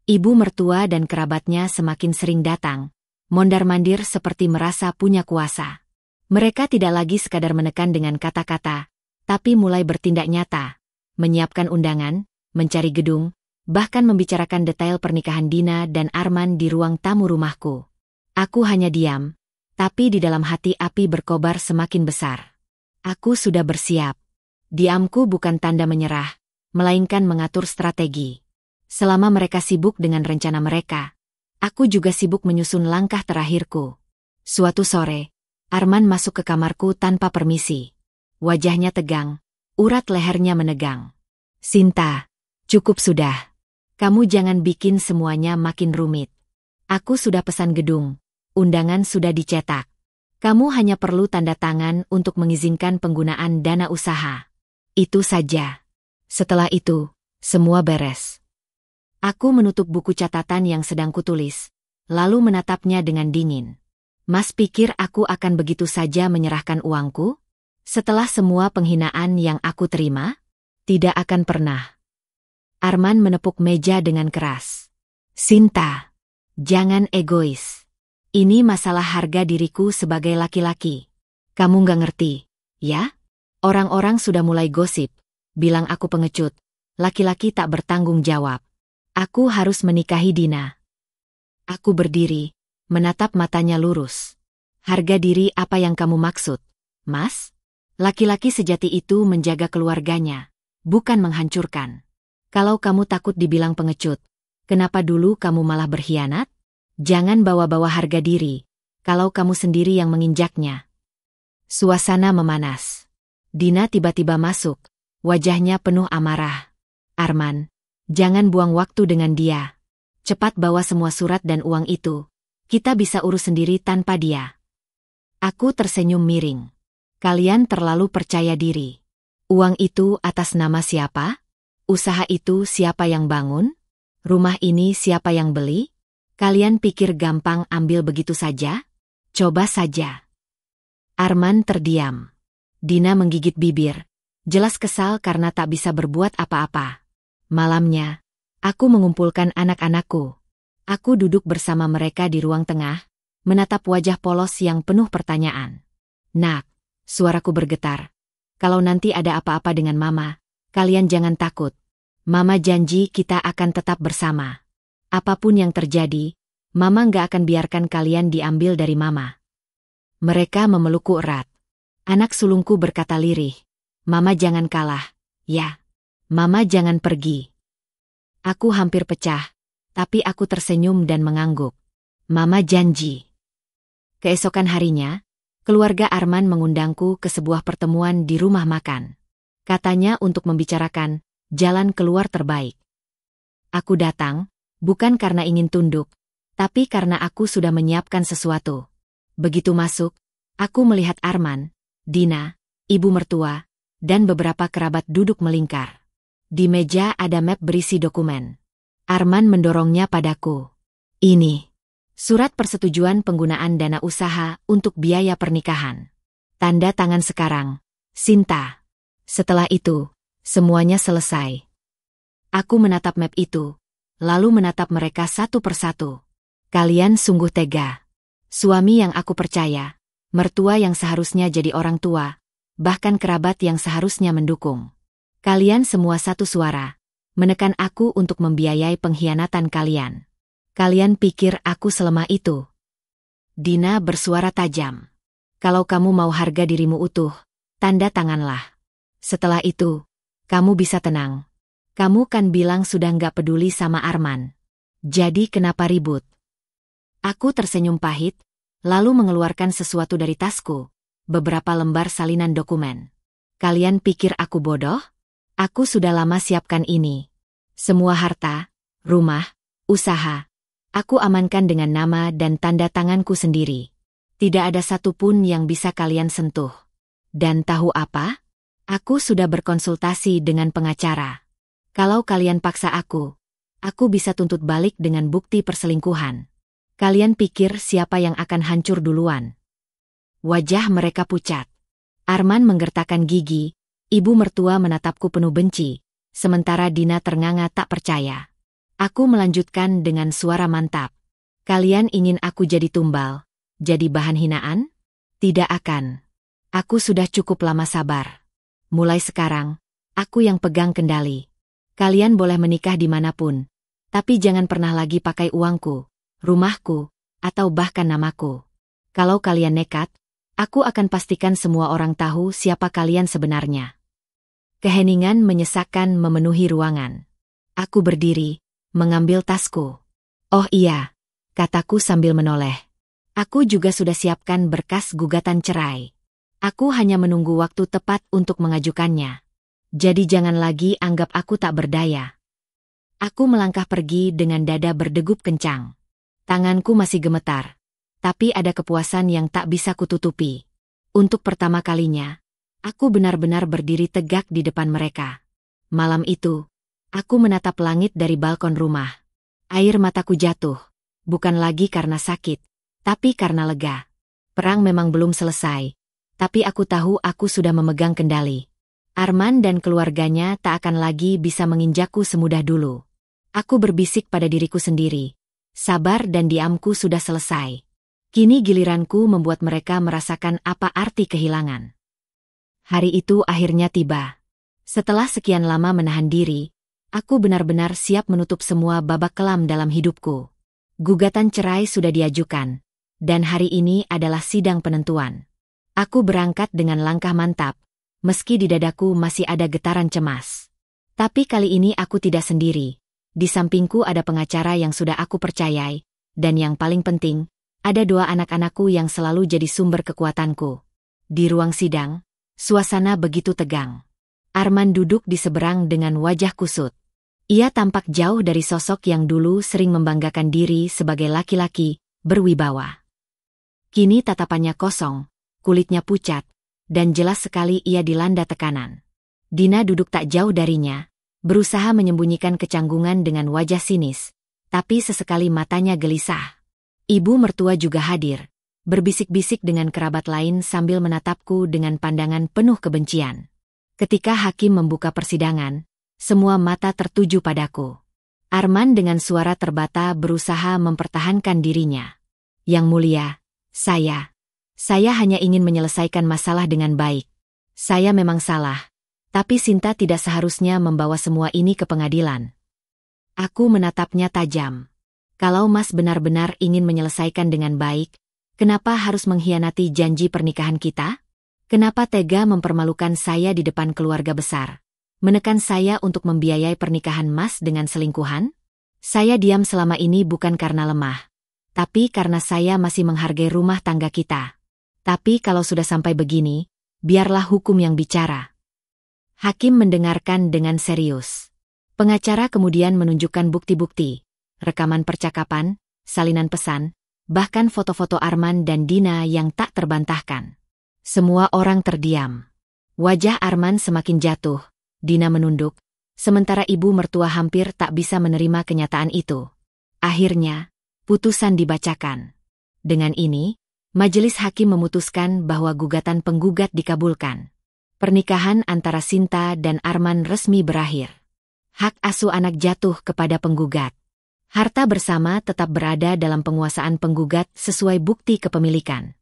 Ibu mertua dan kerabatnya semakin sering datang, mondar-mandir seperti merasa punya kuasa. Mereka tidak lagi sekadar menekan dengan kata-kata, tapi mulai bertindak nyata, menyiapkan undangan, mencari gedung, bahkan membicarakan detail pernikahan Dina dan Arman di ruang tamu rumahku. Aku hanya diam, tapi di dalam hati api berkobar semakin besar. Aku sudah bersiap. Diamku bukan tanda menyerah, melainkan mengatur strategi. Selama mereka sibuk dengan rencana mereka, aku juga sibuk menyusun langkah terakhirku. Suatu sore, Arman masuk ke kamarku tanpa permisi. Wajahnya tegang, urat lehernya menegang. "Sinta, cukup sudah. Kamu jangan bikin semuanya makin rumit. Aku sudah pesan gedung, undangan sudah dicetak. Kamu hanya perlu tanda tangan untuk mengizinkan penggunaan dana usaha. Itu saja. Setelah itu, semua beres." Aku menutup buku catatan yang sedang kutulis, lalu menatapnya dengan dingin. "Mas pikir aku akan begitu saja menyerahkan uangku? Setelah semua penghinaan yang aku terima? Tidak akan pernah." Arman menepuk meja dengan keras. "Sinta, jangan egois. Ini masalah harga diriku sebagai laki-laki. Kamu gak ngerti, ya? Orang-orang sudah mulai gosip, bilang aku pengecut, laki-laki tak bertanggung jawab. Aku harus menikahi Dina." Aku berdiri, menatap matanya lurus. "Harga diri apa yang kamu maksud, Mas? Laki-laki sejati itu menjaga keluarganya, bukan menghancurkan. Kalau kamu takut dibilang pengecut, kenapa dulu kamu malah berkhianat? Jangan bawa-bawa harga diri, kalau kamu sendiri yang menginjaknya." Suasana memanas. Dina tiba-tiba masuk, wajahnya penuh amarah. "Arman, jangan buang waktu dengan dia. Cepat bawa semua surat dan uang itu. Kita bisa urus sendiri tanpa dia." Aku tersenyum miring. "Kalian terlalu percaya diri. Uang itu atas nama siapa? Usaha itu siapa yang bangun? Rumah ini siapa yang beli? Kalian pikir gampang ambil begitu saja? Coba saja." Arman terdiam. Dina menggigit bibir, jelas kesal karena tak bisa berbuat apa-apa. Malamnya, aku mengumpulkan anak-anakku. Aku duduk bersama mereka di ruang tengah, menatap wajah polos yang penuh pertanyaan. "Nak," suaraku bergetar, "kalau nanti ada apa-apa dengan Mama, kalian jangan takut. Mama janji kita akan tetap bersama. Apapun yang terjadi, Mama gak akan biarkan kalian diambil dari Mama." Mereka memelukku erat. Anak sulungku berkata lirih. Mama jangan kalah, ya. Mama jangan pergi. Aku hampir pecah, tapi aku tersenyum dan mengangguk. Mama janji. Keesokan harinya, keluarga Arman mengundangku ke sebuah pertemuan di rumah makan. Katanya untuk membicarakan jalan keluar terbaik. Aku datang, bukan karena ingin tunduk, tapi karena aku sudah menyiapkan sesuatu. Begitu masuk, aku melihat Arman, Dina, ibu mertua, dan beberapa kerabat duduk melingkar. Di meja ada map berisi dokumen. Arman mendorongnya padaku. Ini surat persetujuan penggunaan dana usaha untuk biaya pernikahan. Tanda tangan sekarang, Sinta. Setelah itu, semuanya selesai. Aku menatap map itu, lalu menatap mereka satu persatu. Kalian sungguh tega. Suami yang aku percaya, mertua yang seharusnya jadi orang tua, bahkan kerabat yang seharusnya mendukung. Kalian semua satu suara, menekan aku untuk membiayai pengkhianatan kalian. Kalian pikir aku selemah itu? Dina bersuara tajam. Kalau kamu mau harga dirimu utuh, tanda tanganlah. Setelah itu, kamu bisa tenang. Kamu kan bilang sudah nggak peduli sama Arman. Jadi kenapa ribut? Aku tersenyum pahit, lalu mengeluarkan sesuatu dari tasku, beberapa lembar salinan dokumen. Kalian pikir aku bodoh? Aku sudah lama siapkan ini. Semua harta, rumah, usaha, aku amankan dengan nama dan tanda tanganku sendiri. Tidak ada satupun yang bisa kalian sentuh. Dan tahu apa? Aku sudah berkonsultasi dengan pengacara. Kalau kalian paksa aku bisa tuntut balik dengan bukti perselingkuhan. Kalian pikir siapa yang akan hancur duluan? Wajah mereka pucat. Arman menggertakkan gigi, ibu mertua menatapku penuh benci, sementara Dina ternganga tak percaya. Aku melanjutkan dengan suara mantap. Kalian ingin aku jadi tumbal, jadi bahan hinaan? Tidak akan. Aku sudah cukup lama sabar. Mulai sekarang, aku yang pegang kendali. Kalian boleh menikah dimanapun, tapi jangan pernah lagi pakai uangku, rumahku, atau bahkan namaku. Kalau kalian nekat, aku akan pastikan semua orang tahu siapa kalian sebenarnya. Keheningan menyesakkan memenuhi ruangan. Aku berdiri, mengambil tasku. Oh iya, kataku sambil menoleh. Aku juga sudah siapkan berkas gugatan cerai. Aku hanya menunggu waktu tepat untuk mengajukannya. Jadi jangan lagi anggap aku tak berdaya. Aku melangkah pergi dengan dada berdegup kencang. Tanganku masih gemetar, tapi ada kepuasan yang tak bisa kututupi. Untuk pertama kalinya, aku benar-benar berdiri tegak di depan mereka. Malam itu, aku menatap langit dari balkon rumah. Air mataku jatuh, bukan lagi karena sakit, tapi karena lega. Perang memang belum selesai, tapi aku tahu aku sudah memegang kendali. Arman dan keluarganya tak akan lagi bisa menginjakku semudah dulu. Aku berbisik pada diriku sendiri. Sabar dan diamku sudah selesai. Kini giliranku membuat mereka merasakan apa arti kehilangan. Hari itu akhirnya tiba. Setelah sekian lama menahan diri, aku benar-benar siap menutup semua babak kelam dalam hidupku. Gugatan cerai sudah diajukan, dan hari ini adalah sidang penentuan. Aku berangkat dengan langkah mantap, meski di dadaku masih ada getaran cemas. Tapi kali ini aku tidak sendiri. Di sampingku ada pengacara yang sudah aku percayai, dan yang paling penting, ada dua anak-anakku yang selalu jadi sumber kekuatanku. Di ruang sidang, suasana begitu tegang. Arman duduk di seberang dengan wajah kusut. Ia tampak jauh dari sosok yang dulu sering membanggakan diri sebagai laki-laki berwibawa. Kini tatapannya kosong, kulitnya pucat, dan jelas sekali ia dilanda tekanan. Dina duduk tak jauh darinya, berusaha menyembunyikan kecanggungan dengan wajah sinis, tapi sesekali matanya gelisah. Ibu mertua juga hadir, berbisik-bisik dengan kerabat lain sambil menatapku dengan pandangan penuh kebencian. Ketika hakim membuka persidangan, semua mata tertuju padaku. Arman dengan suara terbata berusaha mempertahankan dirinya. Yang mulia, saya hanya ingin menyelesaikan masalah dengan baik. Saya memang salah. Tapi Sinta tidak seharusnya membawa semua ini ke pengadilan. Aku menatapnya tajam. Kalau Mas benar-benar ingin menyelesaikan dengan baik, kenapa harus mengkhianati janji pernikahan kita? Kenapa tega mempermalukan saya di depan keluarga besar? Menekan saya untuk membiayai pernikahan Mas dengan selingkuhan? Saya diam selama ini bukan karena lemah, tapi karena saya masih menghargai rumah tangga kita. Tapi kalau sudah sampai begini, biarlah hukum yang bicara. Hakim mendengarkan dengan serius. Pengacara kemudian menunjukkan bukti-bukti, rekaman percakapan, salinan pesan, bahkan foto-foto Arman dan Dina yang tak terbantahkan. Semua orang terdiam. Wajah Arman semakin jatuh, Dina menunduk, sementara ibu mertua hampir tak bisa menerima kenyataan itu. Akhirnya, putusan dibacakan. Dengan ini, majelis hakim memutuskan bahwa gugatan penggugat dikabulkan. Pernikahan antara Sinta dan Arman resmi berakhir. Hak asuh anak jatuh kepada penggugat. Harta bersama tetap berada dalam penguasaan penggugat sesuai bukti kepemilikan.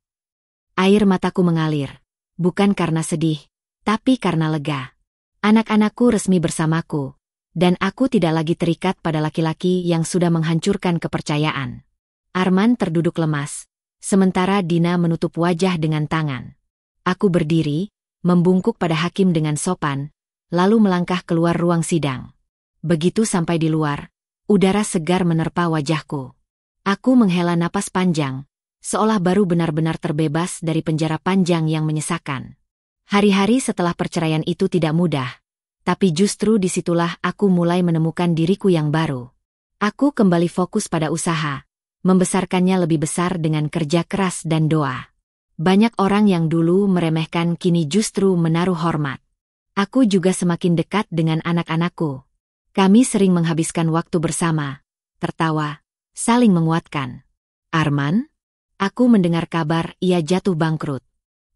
Air mataku mengalir, bukan karena sedih, tapi karena lega. Anak-anakku resmi bersamaku, dan aku tidak lagi terikat pada laki-laki yang sudah menghancurkan kepercayaan. Arman terduduk lemas, sementara Dina menutup wajah dengan tangan. Aku berdiri, membungkuk pada hakim dengan sopan, lalu melangkah keluar ruang sidang. Begitu sampai di luar, udara segar menerpa wajahku. Aku menghela napas panjang, seolah baru benar-benar terbebas dari penjara panjang yang menyesakan. Hari-hari setelah perceraian itu tidak mudah, tapi justru disitulah aku mulai menemukan diriku yang baru. Aku kembali fokus pada usaha, membesarkannya lebih besar dengan kerja keras dan doa. Banyak orang yang dulu meremehkan kini justru menaruh hormat. Aku juga semakin dekat dengan anak-anakku. Kami sering menghabiskan waktu bersama, tertawa, saling menguatkan. Arman? Aku mendengar kabar ia jatuh bangkrut.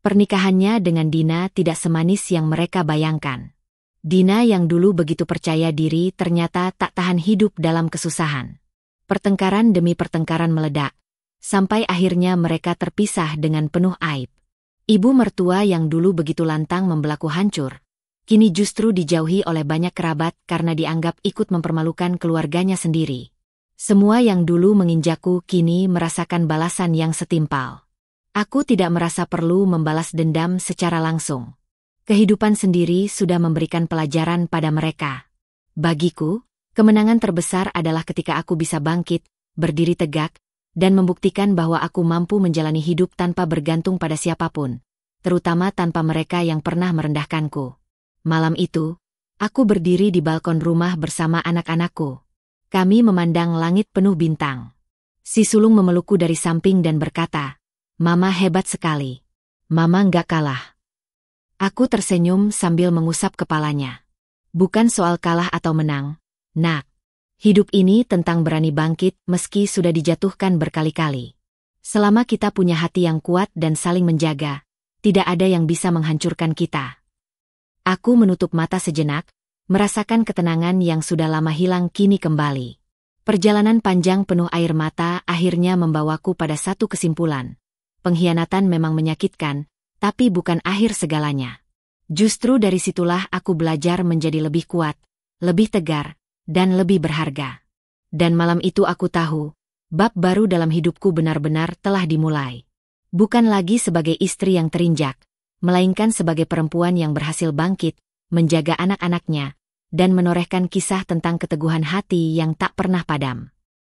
Pernikahannya dengan Dina tidak semanis yang mereka bayangkan. Dina yang dulu begitu percaya diri ternyata tak tahan hidup dalam kesusahan. Pertengkaran demi pertengkaran meledak, sampai akhirnya mereka terpisah dengan penuh aib. Ibu mertua yang dulu begitu lantang membelaku hancur, kini justru dijauhi oleh banyak kerabat karena dianggap ikut mempermalukan keluarganya sendiri. Semua yang dulu menginjakku kini merasakan balasan yang setimpal. Aku tidak merasa perlu membalas dendam secara langsung. Kehidupan sendiri sudah memberikan pelajaran pada mereka. Bagiku, kemenangan terbesar adalah ketika aku bisa bangkit, berdiri tegak, dan membuktikan bahwa aku mampu menjalani hidup tanpa bergantung pada siapapun, terutama tanpa mereka yang pernah merendahkanku. Malam itu, aku berdiri di balkon rumah bersama anak-anakku. Kami memandang langit penuh bintang. Si sulung memelukku dari samping dan berkata, "Mama hebat sekali. Mama nggak kalah." Aku tersenyum sambil mengusap kepalanya. Bukan soal kalah atau menang, Nak. Hidup ini tentang berani bangkit meski sudah dijatuhkan berkali-kali. Selama kita punya hati yang kuat dan saling menjaga, tidak ada yang bisa menghancurkan kita. Aku menutup mata sejenak, merasakan ketenangan yang sudah lama hilang kini kembali. Perjalanan panjang penuh air mata akhirnya membawaku pada satu kesimpulan. Pengkhianatan memang menyakitkan, tapi bukan akhir segalanya. Justru dari situlah aku belajar menjadi lebih kuat, lebih tegar, dan lebih berharga. Dan malam itu aku tahu, bab baru dalam hidupku benar-benar telah dimulai. Bukan lagi sebagai istri yang terinjak, melainkan sebagai perempuan yang berhasil bangkit, menjaga anak-anaknya, dan menorehkan kisah tentang keteguhan hati yang tak pernah padam.